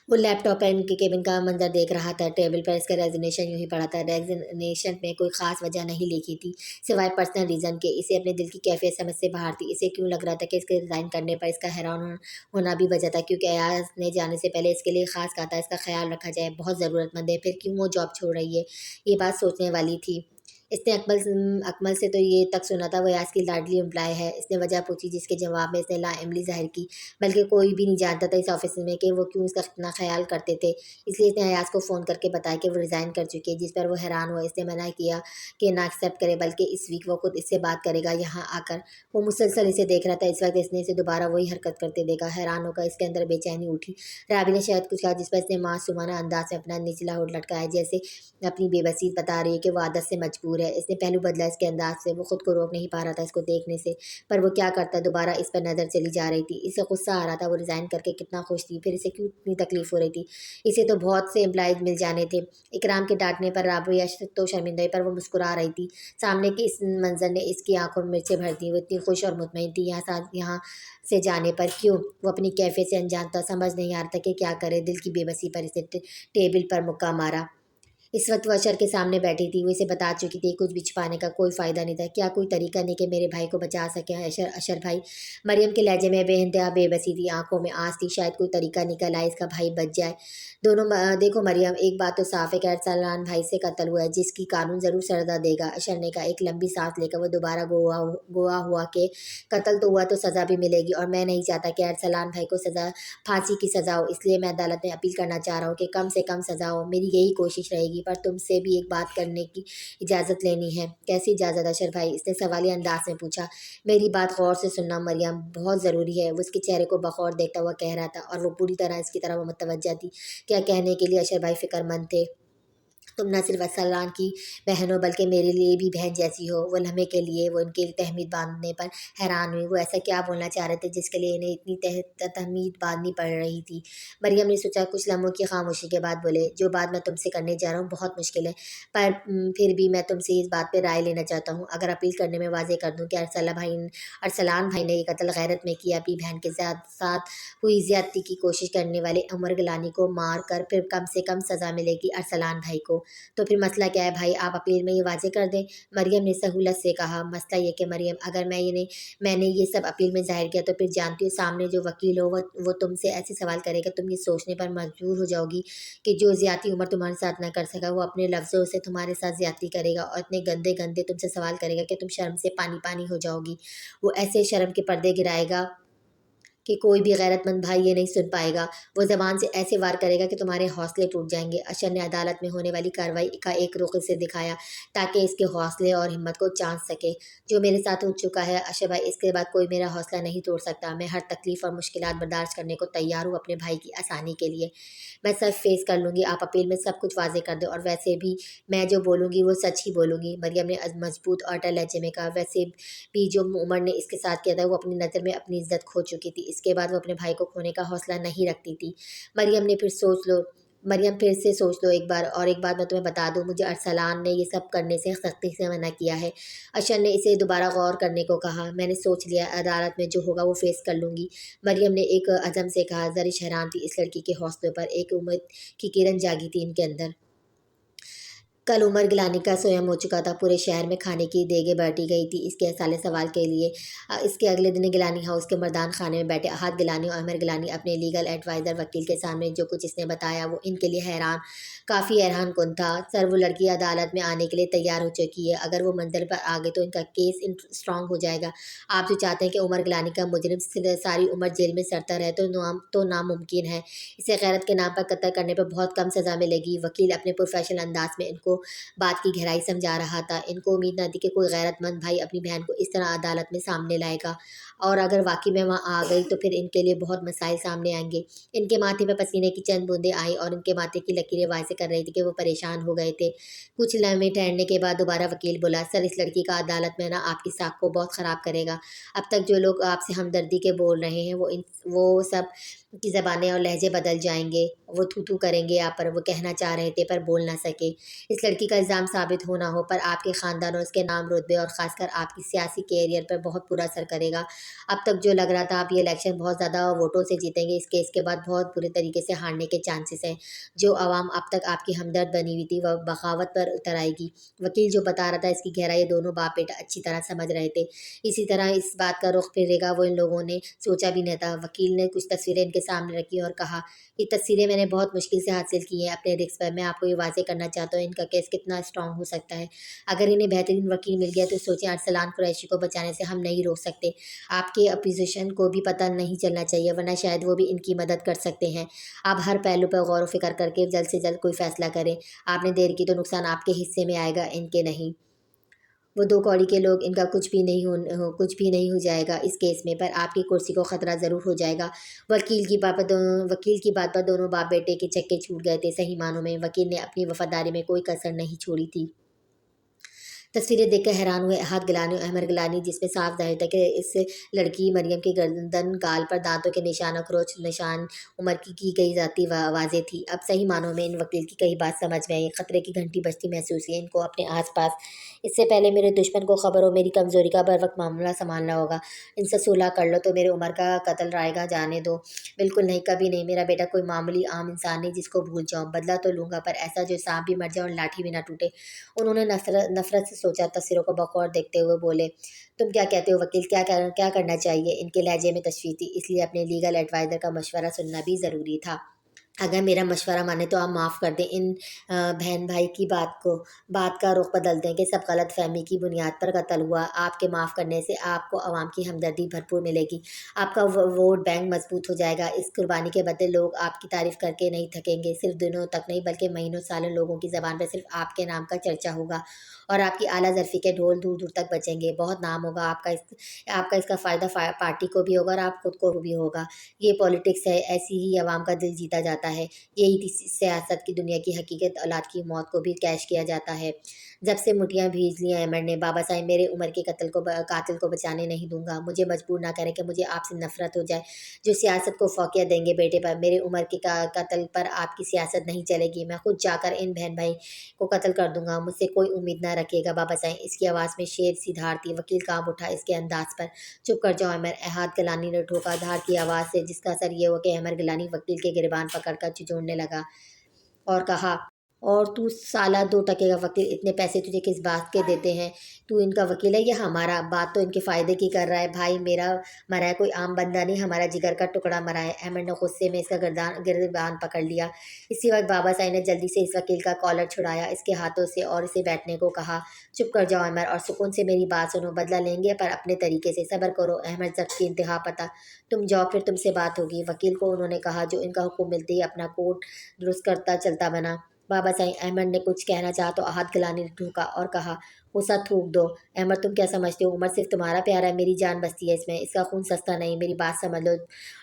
वो लैपटॉप पर इनके केबिन का मंजर देख रहा था। टेबल पर इसका रेजिग्नेशन यूं ही पड़ा था। रेजिग्नेशन में कोई खास वजह नहीं लिखी थी, सिवाय पर्सनल रीज़न के। इसे अपने दिल की कैफियत समझ से बाहर थी। इसे क्यों लग रहा था कि इसके रिज़ाइन करने पर इसका हैरान होना भी वजह था, क्योंकि अयाज ने जाने से पहले इसके लिए खास कहा था इसका ख्याल रखा जाए, बहुत ज़रूरतमंद है। फिर क्यों वो जॉब छोड़ रही है? ये बात सोचने वाली थी। इसने अकमल से तो ये तक सुना था वो अयाज की लाडली एम्प्लॉय है। इसने वजह पूछी, जिसके जवाब में इसने लाइमली ज़ाहिर की। बल्कि कोई भी नहीं जानता था इस ऑफिस में कि वो क्यों इसका इतना ख्याल करते थे। इसलिए इसने अयाज को फ़ोन करके बताया कि वो रिज़ाइन कर चुकी है, जिस पर वो हैरान हुआ। इसने मना किया कि ना एक्सेप्ट करे, बल्कि इस वीक वो खुद इससे बात करेगा यहाँ आकर। वो मुसलसल इसे देख रहा था। इस वक्त इसने इसे दोबारा वही हरकत करते देखा। हैरान होकर इसके अंदर बेचैनी उठी। राबी ने शायद कुछ कहा, जिस पर इसने मासूमाना अंदाज से अपना निचला होठ लटकाया, जैसे अपनी बेबसी बता रही है कि वो आदत से मजबूर है। इसने पहलू बदला इसके अंदाज से। वो खुद को रोक नहीं पा रहा था इसको देखने से, पर वो क्या करता? दोबारा इस पर नज़र चली जा रही थी। इसे गुस्सा आ रहा था। वो रिज़ाइन करके कितना खुश थी, फिर इसे क्यों इतनी तकलीफ़ हो रही थी? इसे तो बहुत से एम्प्लॉयज़ मिल जाने थे। इकराम के डांटने पर राबिया तो शर्मिंदा, पर वो मुस्कुरा रही थी। सामने के इस मंजर ने इसकी आंखों में मिर्चें भर दी। वो इतनी खुश और मुतमईन थी यहाँ से जाने पर। क्यों? वो अपनी कैफियत से अनजान था। समझ नहीं आ रहा था कि क्या करे। दिल की बेबसी पर इसे टेबल पर मुक्का मारा। इस वक्त वो अशर के सामने बैठी थी। वो इसे बता चुकी थी कुछ भी छुपाने का कोई फ़ायदा नहीं था। क्या कोई तरीका नहीं कि मेरे भाई को बचा सके अशर अशर भाई? मरियम के लहजे में बेइंतहा बेबसी थी, आंखों में आंस थी। शायद कोई तरीका निकल आए, इसका भाई बच जाए। देखो मरियम, एक बात तो साफ है कि अरसलान भाई से कत्ल हुआ है, जिसकी कानून ज़रूर सजा देगा। अशर ने कहा। एक लंबी सांस लेकर वो दोबारा गोवा गोवा हुआ कि कत्ल तो हुआ तो सज़ा भी मिलेगी, और मैं नहीं चाहता कि अरसलान भाई को सज़ा फांसी की सज़ा हो। इसलिए मैं अदालत में अपील करना चाह रहा हूँ कि कम से कम सज़ा हो। मेरी यही कोशिश रहेगी। पर तुमसे भी एक बात करने की इजाज़त लेनी है। कैसी इजाज़त अशर भाई? इसने सवालिया अंदाज में पूछा। मेरी बात गौर से सुनना मरियम, बहुत ज़रूरी है। वो उसके चेहरे को बखौर देखता हुआ कह रहा था, और वो पूरी तरह इसकी तरफ मुतवज्जा थी। क्या कहने के लिए अशर भाई फ़िक्रमंद थे। तुम न सिर्फ अरसलान की बहन हो, बल्कि मेरे लिए भी बहन जैसी हो। वो लम्हे के लिए वो इनकी तहमीद बांधने पर हैरान हुई। वो ऐसा क्या बोलना चाह रहे थे जिसके लिए इन्हें इतनी तहमीद बांधनी पड़ रही थी? मरियम ने सोचा। कुछ लम्हों की खामोशी के बाद बोले। जो बात मैं तुमसे करने जा रहा हूँ बहुत मुश्किल है, पर फिर भी मैं तुमसे इस बात पर राय लेना चाहता हूँ। अगर अपील करने में वाजे कर दूँ कि अरसलान भाई ने ये कत्ल गैरत में किया, अपनी बहन के साथ साथ हुई ज्यादती की कोशिश करने वाले उमर गिलानी को मार कर, फिर कम से कम सज़ा मिलेगी अरसलान भाई को। तो फिर मसला क्या है भाई? आप अपील में ये वाज़ेह कर दें। मरियम ने सहूलत से कहा। मसला ये कि मरियम, अगर मैंने ये सब अपील में ज़ाहिर किया, तो फिर जानती हो सामने जो वकील हो वो तुमसे ऐसे सवाल करेगा, तुम ये सोचने पर मजबूर हो जाओगी कि जो ज़्यादती उमर तुम्हारे साथ ना कर सका, वो अपने लफ्ज़ों से तुम्हारे साथ ज़्यादती करेगा, और इतने गंदे गंदे तुमसे सवाल करेगा कि तुम शर्म से पानी पानी हो जाओगी। वो ऐसे शर्म के पर्दे गिराएगा कि कोई भी गैरतमंद भाई ये नहीं सुन पाएगा। वो ज़बान से ऐसे वार करेगा कि तुम्हारे हौसले टूट जाएंगे। अशर ने अदालत में होने वाली कार्रवाई का एक रुख इसे दिखाया, ताकि इसके हौसले और हिम्मत को जांच सके। जो मेरे साथ हो चुका है अशर भाई, इसके बाद कोई मेरा हौसला नहीं तोड़ सकता। मैं हर तकलीफ़ और मुश्किलात बर्दाश्त करने को तैयार हूँ अपने भाई की आसानी के लिए। मैं सब फेस कर लूँगी। आप अपील में सब कुछ वाज़ेह कर दें, और वैसे भी मैं जो बोलूँगी वो सच ही बोलूँगी। मरियम ने मजबूत और अटल लहजे में कहा। वैसे भी जो उमर ने इसके साथ किया था, वो अपनी नज़र में अपनी इज्जत खो चुकी थी। इसके बाद वो अपने भाई को खोने का हौसला नहीं रखती थी। मरियम ने फिर सोच लो मरियम, फिर से सोच लो एक बार। और एक बात मैं तुम्हें बता दूं, मुझे अरसलान ने ये सब करने से सख्ती से मना किया है। अशर ने इसे दोबारा गौर करने को कहा। मैंने सोच लिया, अदालत में जो होगा वो फेस कर लूँगी। मरियम ने एक अज़म से कहा। ज़रिश हैरान थी इस लड़की के हौसले पर। एक उम्मीद की किरण जागी थी इनके अंदर। कल उमर गिलानी का स्वयं हो चुका था। पूरे शहर में खाने की देगे बाँटी गई थी इसके साले सवाल के लिए। इसके अगले दिन गिलानी हाउस के मर्दान खाने में बैठे अहाद गिलानी और अमर गिलानी अपने लीगल एडवाइज़र वकील के सामने जो कुछ इसने बताया वो इनके लिए काफ़ी हैरान कुन था। सर, वो लड़की अदालत में आने के लिए तैयार हो चुकी है। अगर वो मंजिल पर आ गई तो इनका केस स्ट्रॉन्ग हो जाएगा। आप जो चाहते हैं कि उमर गिलानी का मुजरिम सारी उम्र जेल में सड़ता रहे, तो नामुमकिन है। इसे गैरत के नाम पर कत्ल करने पर बहुत कम सज़ा मिलेगी। वकील अपने प्रोफेशनल अंदाज में इनको बात की गहराई समझा रहा था। इनको उम्मीद न थी कि कोई गैरतमंद भाई अपनी बहन को इस तरह अदालत में सामने लाएगा, और अगर वाकई में वहाँ आ गई तो फिर इनके लिए बहुत मसाइल सामने आएंगे। इनके माथे पर पसीने की चंद बूंदें आई, और इनके माथे की लकीरें वाज़ेह कर रही थी कि वो परेशान हो गए थे। कुछ लम्हे ठहरने के बाद दोबारा वकील बोला। सर, इस लड़की का अदालत में ना आपकी साख को बहुत ख़राब करेगा। अब तक जो लोग आपसे हमदर्दी के बोल रहे हैं, वो सब की ज़बानें और लहजे बदल जाएंगे। वो थू थू करेंगे आप पर। वो कहना चाह रहे थे पर बोल ना सके। इस लड़की का इल्ज़ाम साबित होना हो पर आपके ख़ानदान और उसके नाम रुतबे और ख़ासकर आपकी सियासी कैरियर पर बहुत बुरा असर करेगा। अब तक जो लग रहा था आप ये इलेक्शन बहुत ज़्यादा वोटों से जीतेंगे, इस केस के बाद बहुत बुरे तरीके से हारने के चांसेस हैं। जो आवाम अब तक आपकी हमदर्द बनी हुई थी वह बगावत पर उतर आएगी। वकील जो बता रहा था इसकी गहराई दोनों बाप बेटा अच्छी तरह समझ रहे थे। इसी तरह इस बात का रुख फिरेगा वो इन लोगों ने सोचा भी नहीं था। वकील ने कुछ तस्वीरें इनके सामने रखी और कहा, ये तस्वीरें मैंने बहुत मुश्किल से हासिल की हैं अपने रिस्क पर। मैं आपको ये वाज़ेह करना चाहता हूँ इनका केस कितना स्ट्रॉन्ग हो सकता है। अगर इन्हें बेहतरीन वकील मिल गया तो सोचें, अरसलान कुरैशी को बचाने से हम नहीं रोक सकते। आपके अपोजिशन को भी पता नहीं चलना चाहिए, वरना शायद वो भी इनकी मदद कर सकते हैं। आप हर पहलू पर गौर व फिक्र करके जल्द से जल्द कोई फ़ैसला करें। आपने देर की तो नुकसान आपके हिस्से में आएगा, इनके नहीं। वो दो कौड़ी के लोग, इनका कुछ भी नहीं हो जाएगा इस केस में, पर आपकी कुर्सी को ख़तरा ज़रूर हो जाएगा। वकील की बात पर दोनों बाप बेटे के चक्के छूट गए थे। सही मानों में वकील ने अपनी वफादारी में कोई कसर नहीं छोड़ी थी। तस्वीरें देखकर हैरान हुए अहाद गिलानी और अहमद गिलानी, जिसमें साफ ज़ाहिर था कि इस लड़की मरियम की गर्दन, गाल पर दांतों के निशान और खरोंच निशान उम्र की गई ज़ाती वाज़ेह थी। अब सही मानों में इन वकील की कही बात समझ में आई। खतरे की घंटी बजती महसूस हुई इनको अपने आसपास। इससे पहले मेरे दुश्मन को खबर हो मेरी कमज़ोरी का, बर वक्त मामला संभालना होगा। इनसे सुलह कर लो तो मेरे उमर का कत्ल रायगा जाने दो। बिल्कुल नहीं, कभी नहीं। मेरा बेटा कोई मामूली आम इंसान नहीं जिसको भूल जाऊँ। बदला तो लूँगा, पर ऐसा जो सांप भी मर जाए और लाठी भी ना टूटे। उन्होंने नफ़रत से सोचा, तस्वीरों को बखौर देखते हुए बोले, तुम क्या कहते हो वकील, क्या करना चाहिए? इनके लहजे में तशवीश थी, इसलिए अपने लीगल एडवाइज़र का मशवरा सुनना भी ज़रूरी था। अगर मेरा मशवरा माने तो आप माफ़ कर दें इन बहन भाई की बात को। बात का रुख बदल दें कि सब गलतफ़हमी की बुनियाद पर कत्ल हुआ। आपके माफ़ करने से आपको आवाम की हमदर्दी भरपूर मिलेगी। आपका वोट बैंक मजबूत हो जाएगा। इस कुर्बानी के बदले लोग आपकी तारीफ़ करके नहीं थकेंगे। सिर्फ दिनों तक नहीं, बल्कि महीनों सालों लोगों की ज़बान पर सिर्फ आपके नाम का चर्चा होगा और आपकी आला ज़रफ़ी के ढोल दूर दूर तक बजेंगे। बहुत नाम होगा आपका इसका फ़ायदा पार्टी को भी होगा और आप खुद को भी होगा। ये पॉलिटिक्स है, ऐसी ही आवाम का दिल जीता जाता है। यही थी सियासत की दुनिया की हकीकत, औलाद की मौत को भी कैश किया जाता है। जब से मुठियाँ भींच ली हैं अमर ने, बाबा साहब मेरे उम्र के कातिल को बचाने नहीं दूंगा। मुझे मजबूर ना करें कि मुझे आपसे नफरत हो जाए, जो सियासत को फौकियत देंगे बेटे पर। मेरे उम्र के कत्ल पर आपकी सियासत नहीं चलेगी। मैं खुद जाकर इन बहन भाई को कत्ल कर दूंगा। मुझसे कोई उम्मीद ना रखिएगा बाबा साहब। इसकी आवाज़ में शेर सी धार थी। वकील कांप उठा इसके अंदाज पर। चुप कर जाओ अमर, एहाद गिलानी ने ठोका धार की आवाज़ से, जिसका असर ये हुआ कि अमर गिलानी वकील के गिरबान पकड़कर झिझोड़ने लगा और कहा, और तू साला 2 टके का वकील, इतने पैसे तुझे किस बात के देते हैं? तू इनका वकील है या हमारा? बात तो इनके फ़ायदे की कर रहा है। भाई मेरा मरा है, कोई आम बंदा नहीं, हमारा जिगर का टुकड़ा मरा है। अहमद ने गुस्से में इसका गिरबान पकड़ लिया। इसी वक्त बाबा साहब ने जल्दी से इस वकील का कॉलर छुड़ाया इसके हाथों से और इसे बैठने को कहा। चुप कर जाओ अमर और सुकून से मेरी बात सुनो। बदला लेंगे पर अपने तरीके से। सब्र करो। अहमद जख्त की इंतहा पता। तुम जाओ, फिर तुमसे बात होगी। वकील को उन्होंने कहा, जो इनका हुक्म मिलते ही अपना कोट दुरुस्त करता चलता बना। बाबा साईं अहमद ने कुछ कहना चाहा तो अहाद गिलानी ने टूका और कहा, गुस्सा थूक दो। अहमद तुम क्या समझते हो? उमर सिर्फ तुम्हारा प्यारा है, मेरी जान बसती है इसमें। इसका खून सस्ता नहीं, मेरी बात समझ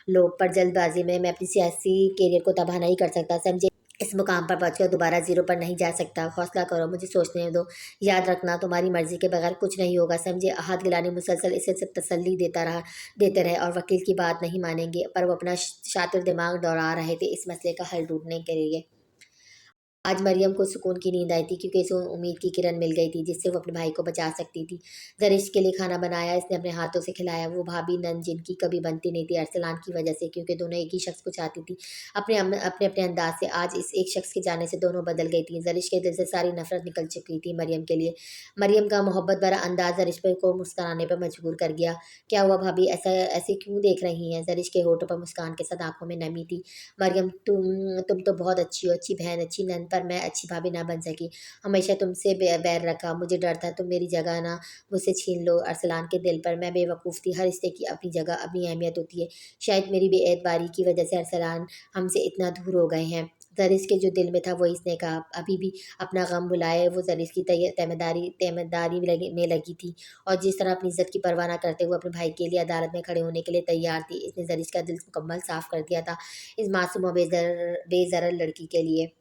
लो। पर जल्दबाजी में मैं अपनी सियासी कैरियर को तबाह नहीं कर सकता, समझे? इस मुकाम पर पहुंचकर दोबारा जीरो पर नहीं जा सकता। हौसला करो, मुझे सोचने दो। याद रखना, तुम्हारी मर्जी के बगैर कुछ नहीं होगा, समझे? अहाद गिलानी मुसलसल इसे सिर्फ तसल्ली देते रहे और वकील की बात नहीं मानेंगे, पर वो अपना शातिर दिमाग दौड़ा रहे थे इस मसले का हल ढूंढने के लिए। आज मरियम को सुकून की नींद आई थी, क्योंकि इसे उम्मीद की किरण मिल गई थी जिससे वो अपने भाई को बचा सकती थी। जरिश के लिए खाना बनाया, इसने अपने हाथों से खिलाया। वो भाभी नंद जिनकी कभी बनती नहीं थी अरसलान की वजह से, क्योंकि दोनों एक ही शख्स को चाहती थी। अपने अपने अंदाज से आज इस एक शख्स के जाने से दोनों बदल गई थी। जरिश के दिल से सारी नफरत निकल चुकी थी मरियम के लिए। मरियम का मोहब्बत भरा अंदाज जरिश को मुस्कुराने पर मजबूर कर गया। क्या हुआ भाभी, ऐसा ऐसे क्यों देख रही हैं? जरिश के होठों पर मुस्कान के साथ आंखों में नमी थी। मरियम तुम तो बहुत अच्छी हो, अच्छी बहन, अच्छी नंद, पर मैं अच्छी भाभी ना बन सकी। हमेशा तुमसे बैर रखा। मुझे डर था तुम मेरी जगह ना मुझसे छीन लो। अरसलान के दिल पर मैं बेवकूफ़ थी। हर रिश्ते की अपनी जगह, अपनी अहमियत होती है। शायद मेरी बेएतबारी की वजह से अरसलान हमसे इतना दूर हो गए हैं। जरिस के जो दिल में था वो इसने कहा। अभी भी अपना गम बुलाए वो जरिस की तेमदारी में लगी थी और जिस तरह अपनी इज्जत की परवाह न करते हुए अपने भाई के लिए अदालत में खड़े होने के लिए तैयार थी। इसने जरिस का दिल मुकम्मल साफ कर दिया था इस मासूम और बेज़र लड़की के लिए।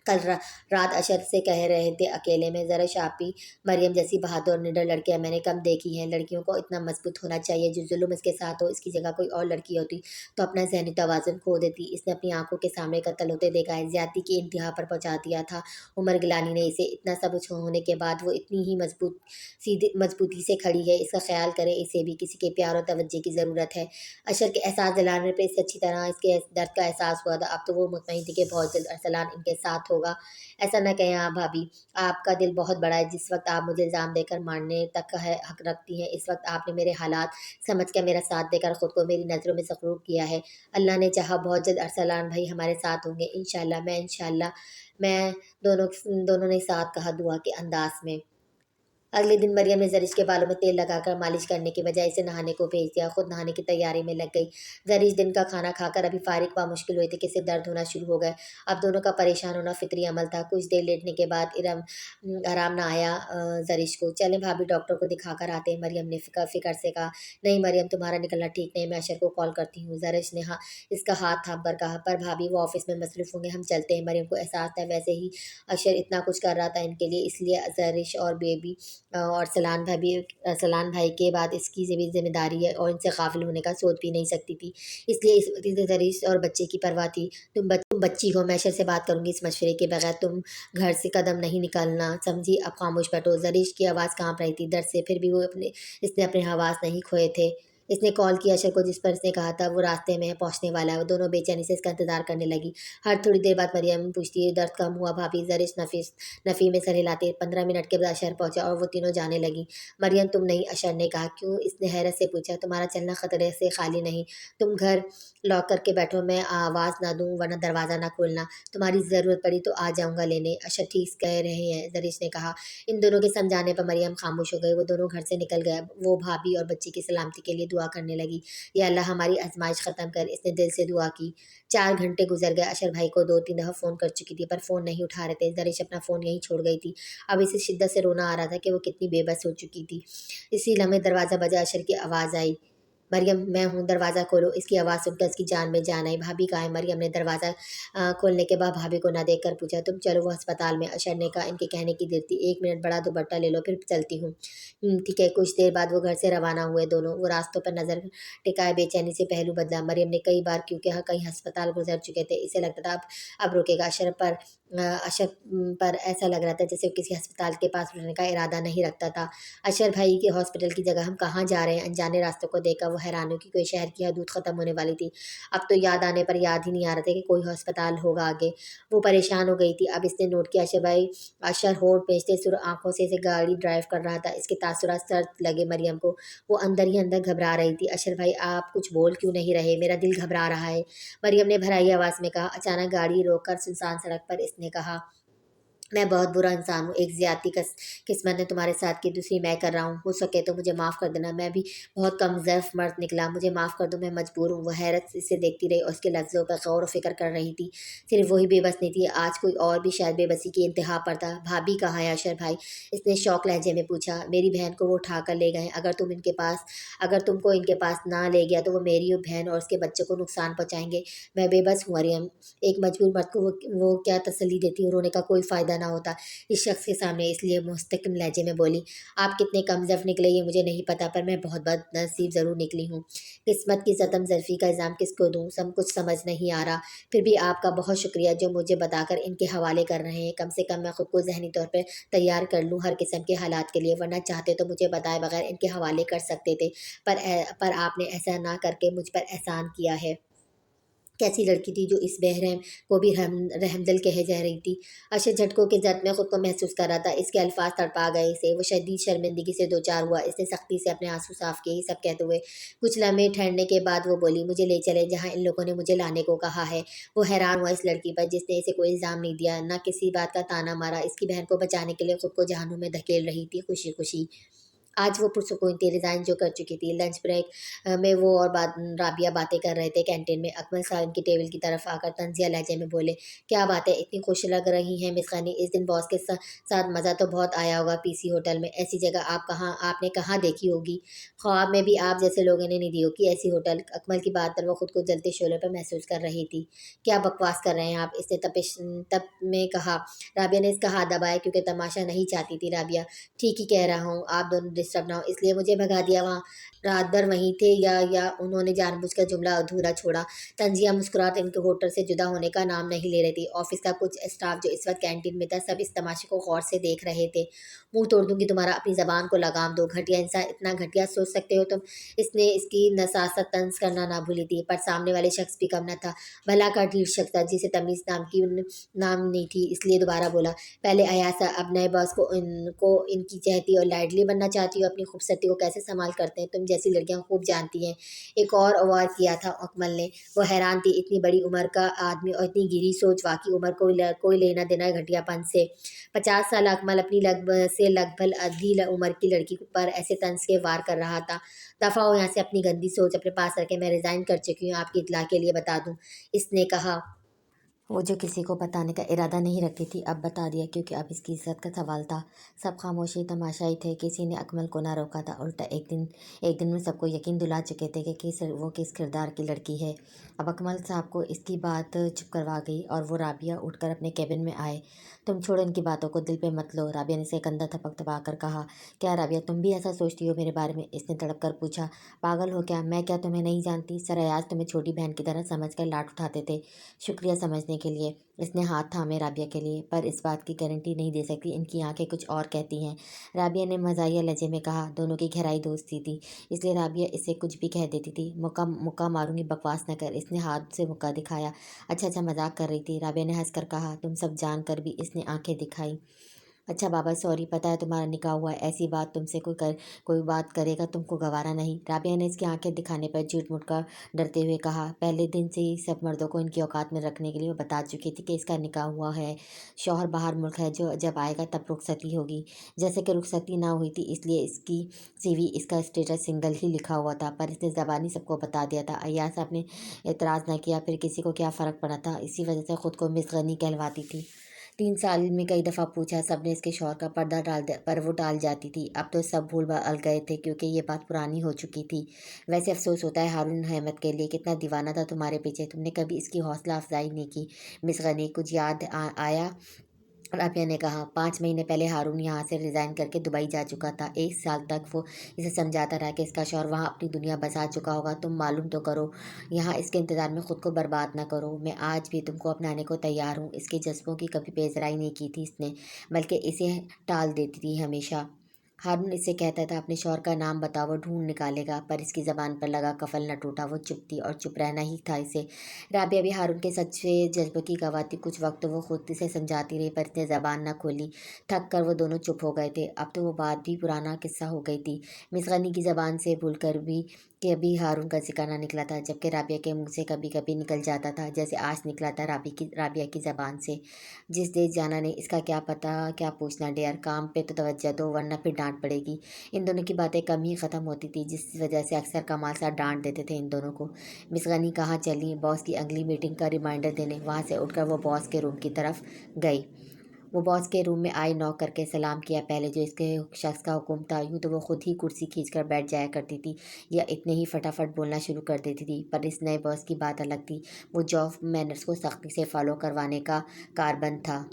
कल रात अशर से कह रहे थे अकेले में, ज़रा शापी मरियम जैसी बहादुर और निडर लड़कियां मैंने कम देखी हैं। लड़कियों को इतना मजबूत होना चाहिए। जो जुल्म इसके साथ हो, इसकी जगह कोई और लड़की होती तो अपना जहनी तवाज़ुन खो देती। इसने अपनी आंखों के सामने कत्ल होते देखा है, ज्यादती की इंतहा पर पहुंचा दिया था उमर गिलानी ने इसे। इतना सब होने के बाद वो इतनी ही मजबूती से खड़ी है। इसका ख्याल करे, इसे भी किसी के प्यार और तवज्जो की ज़रूरत है। अशर के एहसास दिलाने पर इसे अच्छी तरह इसके दर्द का एहसास हुआ था। अब तो वो मुतमईन थी कि बहुत जल्द अरसलान इनके साथ होगा। ऐसा न कहें आप भाभी, आपका दिल बहुत बड़ा है। जिस वक्त आप मुझे इल्ज़ाम देकर मारने तक का है हक रखती हैं, इस वक्त आपने मेरे हालात समझ कर मेरा साथ देकर खुद को मेरी नज़रों में ज़रूर किया है। अल्लाह ने चाहा बहुत जल्द अरसलान भाई हमारे साथ होंगे इंशाल्लाह। मैं दोनों दोनों ने साथ कहा दुआ के अंदाज में। अगले दिन मरियम ने जरिश के बालों में तेल लगाकर मालिश करने की बजाय इसे नहाने को भेज दिया। खुद नहाने की तैयारी में लग गई। जरिश दिन का खाना खाकर अभी फारिग व मुश्किल हुई थी कि सिर दर्द होना शुरू हो गया। अब दोनों का परेशान होना फितरी अमल था। कुछ देर लेटने के बाद आराम ना आया जरिश को। चलें भाभी, डॉक्टर को दिखा कर आते हैं, मरियम ने फिक्र से कहा। नहीं मरियम, तुम्हारा निकलना ठीक नहीं, मैं अशर को कॉल करती हूँ। जरिश ने इसका हाथ थाम कर कहा। पर भाभी, वो ऑफिस में मसरूफ होंगे, हम चलते हैं। मरियम को एहसास था वैसे ही अशर इतना कुछ कर रहा था इनके लिए, इसलिए जरिश और बेबी और सलान भाई के बाद इसकी भी जिम्मेदारी है और इनसे गाफिल होने का सोच भी नहीं सकती थी। इसलिए इस वक्त इसे दरिश और बच्चे की परवाह थी। तुम बच्ची हो, मैं अशर से बात करूंगी, इस मशवरे के बगैर तुम घर से कदम नहीं निकालना, समझी? अब खामोश बैठो। जरिश की आवाज़ कांप रही थी दर्द से, फिर भी इसने अपने हवास नहीं खोए थे। इसने कॉल किया अशर को, जिस पर इसने कहा था वो रास्ते में है, पहुंचने वाला है। वो दोनों बेचैनी से इसका इंतजार करने लगी। हर थोड़ी देर बाद मरियम पूछती है, दर्द कम हुआ भाभी? जरिश नफ़ी में सर हिलाते। 15 मिनट के बाद अशर पहुंचा और वो तीनों जाने लगी। मरियम, तुम नहीं? अशर ने कहा। क्यों? इसने हैरत से पूछा। तुम्हारा चलना खतरे से खाली नहीं। तुम घर लॉक करके बैठो, मैं आवाज़ ना दूं वरना दरवाज़ा ना खोलना। तुम्हारी ज़रूरत पड़ी तो आ जाऊंगा लेने। अशर ठीक कह रहे हैं, जरिश ने कहा। इन दोनों के समझाने पर मरियम खामोश हो गई। वो दोनों घर से निकल गया। वो भाभी और बच्ची की सलामती के लिए दुआ करने लगी। या अल्लाह, हमारी आजमाइश ख़त्म कर, इसने दिल से दुआ की। 4 घंटे गुजर गए। अशर भाई को 2-3 दफ़ा फ़ोन कर चुकी थी पर फ़ोन नहीं उठा रहे थे। जरिश अपना फ़ोन यहीं छोड़ गई थी। अब इसे शिद्दत से रोना आ रहा था कि वो कितनी बेबस हो चुकी थी। इसी लम्हे दरवाज़ा बजा। अशर की आवाज़ आई, मरियम मैं हूँ, दरवाज़ा खोलो। इसकी आवाज़ सुनकर इसकी जान में जान आई। भाभी कहाँ है? मरियम ने दरवाज़ा खोलने के बाद भाभी को ना देख कर पूछा। तुम चलो, वो अस्पताल में। अशर ने कहा। इनके कहने की देर थी। 1 मिनट बड़ा दुपट्टा ले लो, फिर चलती हूँ। ठीक है। कुछ देर बाद वो घर से रवाना हुए। दोनों वो रास्तों पर नज़र टिकाए बेचैनी से पहलू बदला। मरियम ने कई बार क्योंकि कहीं अस्पताल गुजर चुके थे, इसे लगता था अब रुकेगा। अशर पर ऐसा लग रहा था जैसे वो किसी अस्पताल के पास रुकने का इरादा नहीं रखता था। अशर भाई के हॉस्पिटल की जगह हम कहाँ जा रहे हैं? अनजाने रास्तों को देखकर वो हैरान हुई कि कोई शहर की हदूद ख़त्म होने वाली थी। अब तो याद आने पर याद ही नहीं आ रहा था कि कोई अस्पताल होगा आगे। वो परेशान हो गई थी। अब इसने नोट किया, अशर होठ बेचते सुर आंखों से इसे गाड़ी ड्राइव कर रहा था। इसके तासुरात सर्द लगे मरियम को। वो अंदर ही अंदर घबरा रही थी। अशर भाई, आप कुछ बोल क्यों नहीं रहे? मेरा दिल घबरा रहा है, मरियम ने भराई आवाज़ में कहा। अचानक गाड़ी रोककर सुनसान सड़क पर इसने कहा, मैं बहुत बुरा इंसान हूँ। एक ज़्यादती किस्मत ने तुम्हारे साथ की, दूसरी मैं कर रहा हूँ। हो सके तो मुझे माफ़ कर देना। मैं भी बहुत कम ज़र्फ़ मर्द निकला, मुझे माफ़ कर दो, मैं मजबूर हूँ। वह हैरत से देखती रही और उसके लफ्ज़ों पर गौर व फिक्र कर रही थी। सिर्फ वही बेबस नहीं थी, आज कोई और भी शायद बेबसी की इंतहा पर था। भाभी कहाँ है अशर भाई? इसने शौक लहजे में पूछा। मेरी बहन को वो उठा कर ले गए। अगर तुमको इनके पास ना ले गया तो वो मेरी बहन और उसके बच्चे को नुकसान पहुँचाएंगे। मैं बेबस हूँ मरियम। एक मजबूर मर्द को वो क्या तसल्ली देती? रोने का कोई फ़ायदा ना होता इस शख्स के सामने, इसलिए मुस्तकिम लहजे में बोली। आप कितने कमज़र्फ़ निकले ये मुझे नहीं पता, पर मैं बहुत बदनसीब ज़रूर निकली हूँ। किस्मत की ज़तम ज़र्फ़ी का इल्ज़ाम किसको दूँ? सब कुछ समझ नहीं आ रहा। फिर भी आपका बहुत शुक्रिया जो मुझे बताकर इनके हवाले कर रहे हैं। कम से कम मैं खुद को ज़हनी तौर पर तैयार कर लूँ हर किस्म के हालात के लिए, वरना चाहते तो मुझे बताए बगैर इनके हवाले कर सकते थे। पर आपने ऐसा ना करके मुझ पर एहसान किया है। कैसी लड़की थी जो इस बेरहम को भी रहमदिल कहे जा रही थी? अशर झटकों के जद में खुद को महसूस कर रहा था। इसके अल्फाज तड़पा गए इसे। वो शदीद शर्मिंदगी से दो चार हुआ। इसने सख्ती से अपने आंसू साफ किए। ये सब कहते हुए कुछ लम्हे ठहरने के बाद वो बोली, मुझे ले चले जहाँ इन लोगों ने मुझे लाने को कहा है। वो हैरान हुआ इस लड़की पर जिसने इसे कोई इल्ज़ाम नहीं दिया, न किसी बात का ताना मारा। इसकी बहन को बचाने के लिए खुद को जहन्नुम में धकेल रही थी खुशी खुशी। आज वो पुरसुकून थी, रिज़ाइन जो कर चुकी थी। लंच ब्रेक में वो और राबिया बातें कर रहे थे कैंटीन में। अकमल साहब उनकी टेबल की तरफ आकर तंजिया लहजे में बोले, क्या बात है, इतनी खुश लग रही हैं मिस खनी? इस दिन बॉस के साथ मज़ा तो बहुत आया होगा पीसी होटल में। ऐसी जगह आपने कहाँ देखी होगी? ख्वाब में भी आप जैसे लोगों ने नहीं दी होगी ऐसी होटल। अकमल की बात पर वो खुद को जलते शोले पर महसूस कर रही थी। क्या बकवास कर रहे हैं आप? इसने तब में कहा। राबिया ने इसका हाथ दबाया क्योंकि तमाशा नहीं चाहती थी। राबिया, ठीक ही कह रहा हूँ, आप दोनों डिस्टर्ब ना हो इसलिए मुझे भगा दिया। वहाँ रात भर वहीं थे या उन्होंने जानबूझकर जुमला अधूरा छोड़ा? तंजिया मुस्कुराहट इनके होटल से जुदा होने का नाम नहीं ले रही थी। ऑफिस का कुछ स्टाफ जो इस वक्त कैंटीन में था सब इस तमाशे को गौर से देख रहे थे। मुंह तोड़ दूंगी तुम्हारा, अपनी जबान को लगाम दो। घटिया इंसान, इतना घटिया सोच सकते हो तुम? इसने इसकी नसासत तंज करना ना भूली थी, पर सामने वाले शख्स भी कम न था। भला का ढीठ शख्स था जिसे तमीज़ नाम नहीं थी, इसलिए दोबारा बोला, पहले अयासा अब नए बॉस को इनकी चहती और लाडली बनना चाहती जाती हो, अपनी खूबसूरती को कैसे संभाल करते हैं, तुम जैसी लड़कियां खूब जानती हैं। एक और वार किया था अकमल ने। वो हैरान थी, इतनी बड़ी उम्र का आदमी और इतनी गिरी सोच, वाकई उम्र कोई लेना देना है घटियापन से। 50 साल अकमल अपनी लगभग आधी उम्र की लड़की पर ऐसे तंज के वार कर रहा था। दफा हो यहाँ से, अपनी गंदी सोच अपने पास रखे, मैं रिजाइन कर चुकी हूँ, आपकी इत्तला के लिए बता दूँ, इसने कहा। वो जो किसी को बताने का इरादा नहीं रखती थी, अब बता दिया क्योंकि अब इसकी इज्जत का सवाल था। सब खामोशी तमाशाई थे, किसी ने अकमल को ना रोका था। उल्टा एक दिन में सबको यकीन दिला चुके थे कि वो किस किरदार की लड़की है। अब अकमल साहब को इसकी बात चुप करवा गई और वो राबिया उठकर अपने कैबिन में आए। तुम छोड़ो इनकी बातों को, दिल पे मत लो, राबिया ने इसे कंधा थपक कर कहा। क्या राबिया, तुम भी ऐसा सोचती हो मेरे बारे में? इसने तड़प कर पूछा। पागल हो क्या? मैं क्या तुम्हें नहीं जानती? सरयाज तुम्हें छोटी बहन की तरह समझ कर लाड उठाते थे। शुक्रिया समझने के लिए। इसने हाथ थामे राबिया के लिए, पर इस बात की गारंटी नहीं दे सकती, इनकी आंखें कुछ और कहती हैं। राबिया ने मजाहिया लहजे में कहा। दोनों की गहराई दोस्ती थी, इसलिए राबिया इसे कुछ भी कह देती थी। मुक्का मुक्का मारूंगी, बकवास न कर, इसने हाथ से मुक्का दिखाया। अच्छा अच्छा, मजाक कर रही थी, राबिया ने हंसकर कहा। तुम सब जान कर भी, इसने आंखें दिखाई। अच्छा बाबा सॉरी, पता है तुम्हारा निकाह हुआ है, ऐसी बात तुमसे कोई बात करेगा तुमको गवारा नहीं। राबिया ने इसकी आंखें दिखाने पर झूठ मूठ का डरते हुए कहा। पहले दिन से ही सब मर्दों को इनकी औकात में रखने के लिए वो बता चुकी थी कि इसका निकाह हुआ है, शौहर बाहर मुल्क है, जो जब आएगा तब रुखसती होगी। जैसे कि रुखसती ना हुई थी, इसलिए इसकी सीवी इसका स्टेटस सिंगल ही लिखा हुआ था, पर इसने ज़बानी सबको बता दिया था। अय्याज साहब ने एतराज़ न किया, फिर किसी को क्या फ़र्क पड़ा था, इसी वजह से ख़ुद को मिस गनी कहलवाती थी। 3 साल में कई दफ़ा पूछा, सबने इसके शौहर का पर्दा डाल दिया, पर वो टाल जाती थी। अब तो सब भूल भाल गए थे क्योंकि ये बात पुरानी हो चुकी थी। वैसे अफसोस होता है हारून अहमद के लिए, कितना दीवाना था तुम्हारे पीछे, तुमने कभी इसकी हौसला अफजाई नहीं की। मिस गनी, कुछ याद आया? राबिया ने कहा। 5 महीने पहले हारून यहाँ से रिज़ाइन करके दुबई जा चुका था। 1 साल तक वो इसे समझाता रहा कि इसका शौहर वहाँ अपनी दुनिया बसा चुका होगा, तुम मालूम तो करो, यहाँ इसके इंतज़ार में ख़ुद को बर्बाद ना करो। मैं आज भी तुमको अपनाने को तैयार हूँ। इसके जज्बों की कभी बेज़राई नहीं की थी इसने, बल्कि इसे टाल देती थी हमेशा। हारून इससे कहता था, अपने शौहर का नाम बताओ, वो ढूंढ निकालेगा, पर इसकी ज़बान पर लगा कफल न टूटा। वो चुप थी और चुप रहना ही था इसे। राबिया भी हारून के सच्चे जज्बे की गवाह थी। कुछ वक्त तो वो खुद से समझाती रही, पर इसने ज़बान न खोली। थक कर वो दोनों चुप हो गए थे। अब तो वो बात भी पुराना किस्सा हो गई थी। मिस गनी की ज़बान से भूल कर भी कि अभी हारून का जिक्र ना निकला था, जबकि राबिया के मुंह से कभी कभी निकल जाता था, जैसे आज निकला था राबिया की ज़बान से। जिस देश जाना नहीं, इसका क्या पता, क्या पूछना डेयर, काम पे तो तवज्जो दो वरना फिर डांट पड़ेगी। इन दोनों की बातें कम ही ख़त्म होती थी, जिस वजह से अक्सर कमाल साहब डांट देते थे इन दोनों को। मिस गनी कहाँ चली? बॉस की अगली मीटिंग का रिमाइंडर देने। वहाँ से उठकर वो बॉस के रूम की तरफ गई। वो बॉस के रूम में आई, नॉक करके सलाम किया। पहले जो इसके शख्स का हुक्म था, यूँ तो वो खुद ही कुर्सी खींचकर बैठ जाया करती थी या इतने ही फटाफट बोलना शुरू कर देती थी, पर इस नए बॉस की बात अलग थी। वो जॉब मैनर्स को सख्ती से फॉलो करवाने का कारबंद था,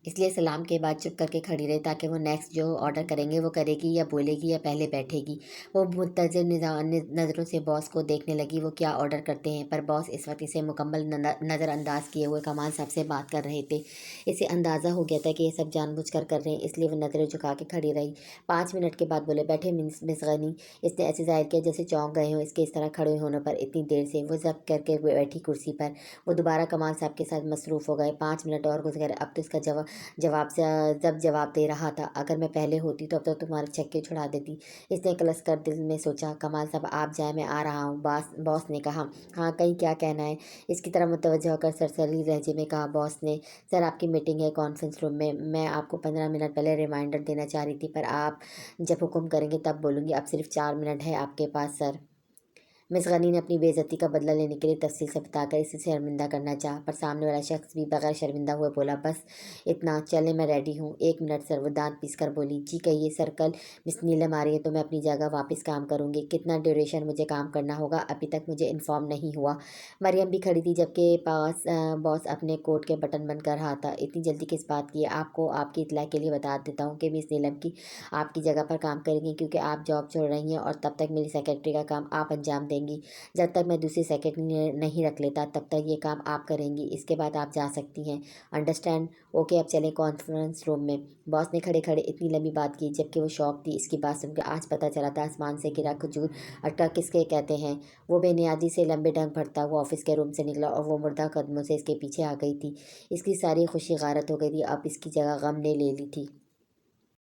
इसलिए सलाम के बाद चुप करके खड़ी रही, ताकि वो नेक्स्ट जो ऑर्डर करेंगे वो करेगी या बोलेगी या पहले बैठेगी। वो मुतज़िर नज़रों से बॉस को देखने लगी, वो क्या ऑर्डर करते हैं, पर बॉस इस वक्त इसे मुकम्मल नज़रअंदाज किए हुए कमाल साहब से बात कर रहे थे। इसे अंदाज़ा हो गया था कि ये सब जानबूझकर कर रहे हैं, इसलिए वो नज़रें झुका के खड़ी रही। 5 मिनट के बाद बोले, बैठे मिस गनी। इसने ऐसे जाहिर किया जैसे चौंक गए हों इसके इस तरह खड़े होने पर इतनी देर से। वो जब करके बैठी कुर्सी पर। वो दोबारा कमाल साहब के साथ मसरूफ़ हो गए। 5 मिनट और गुजर गए। अब तो इसका जवाब दे रहा था, अगर मैं पहले होती तो अब तो तुम्हारे छक्के छुड़ा देती। इसने कलस कर दिल में सोचा। कमाल साहब आप जाए, मैं आ रहा हूँ, बॉस ने कहा। हाँ कहीं क्या कहना है? इसकी तरह मुतवज्जो होकर सरसरी लहजे में कहा बॉस ने। सर आपकी मीटिंग है कॉन्फ्रेंस रूम में, मैं आपको 15 मिनट पहले रिमाइंडर देना चाह रही थी, पर आप जब हुक्म करेंगे तब बोलूँगी। अब सिर्फ 4 मिनट है आपके पास सर। मिस गनी ने अपनी बेइज्जती का बदला लेने के लिए तफसील से बताकर इसे शर्मिंदा करना चाहा, पर सामने वाला शख्स भी बगैर शर्मिंदा हुए बोला, बस इतना, चले मैं रेडी हूँ। 1 मिनट सर। वो दांत पीस कर बोली। जी कहिए सर। कल मिस नीलम आ रही है तो मैं अपनी जगह वापस काम करूँगी। कितना ड्यूरेशन मुझे काम करना होगा अभी तक मुझे इन्फॉर्म नहीं हुआ। मरियम भी खड़ी थी, जबकि पास बॉस अपने कोट के बटन बंद कर रहा था। इतनी जल्दी किस बात की? आपको आपकी इतला के लिए बता देता हूँ कि मिस नीलम की आपकी जगह पर काम करेंगी, क्योंकि आप जॉब छोड़ रही हैं और तब तक मेरी सेक्रेटरी का काम आप अंजाम देंगी। जब तक मैं दूसरी सेक्रेटरी नहीं रख लेता तब तक ये काम आप करेंगी, इसके बाद आप जा सकती हैं। अंडरस्टैंड? ओके अब चलें कॉन्फ्रेंस रूम में। बॉस ने खड़े खड़े इतनी लंबी बात की, जबकि वो शौक थी इसकी बात सुनकर। आज पता चला था आसमान से गिरा खजूर अटका किसके कहते हैं। वो बेनियादी से लंबे डंग भरता हुआ ऑफिस के रूम से निकला और वो मुर्दा कदमों से इसके पीछे आ गई थी। इसकी सारी खुशी गारत हो गई थी, अब इसकी जगह गम ने ले ली थी।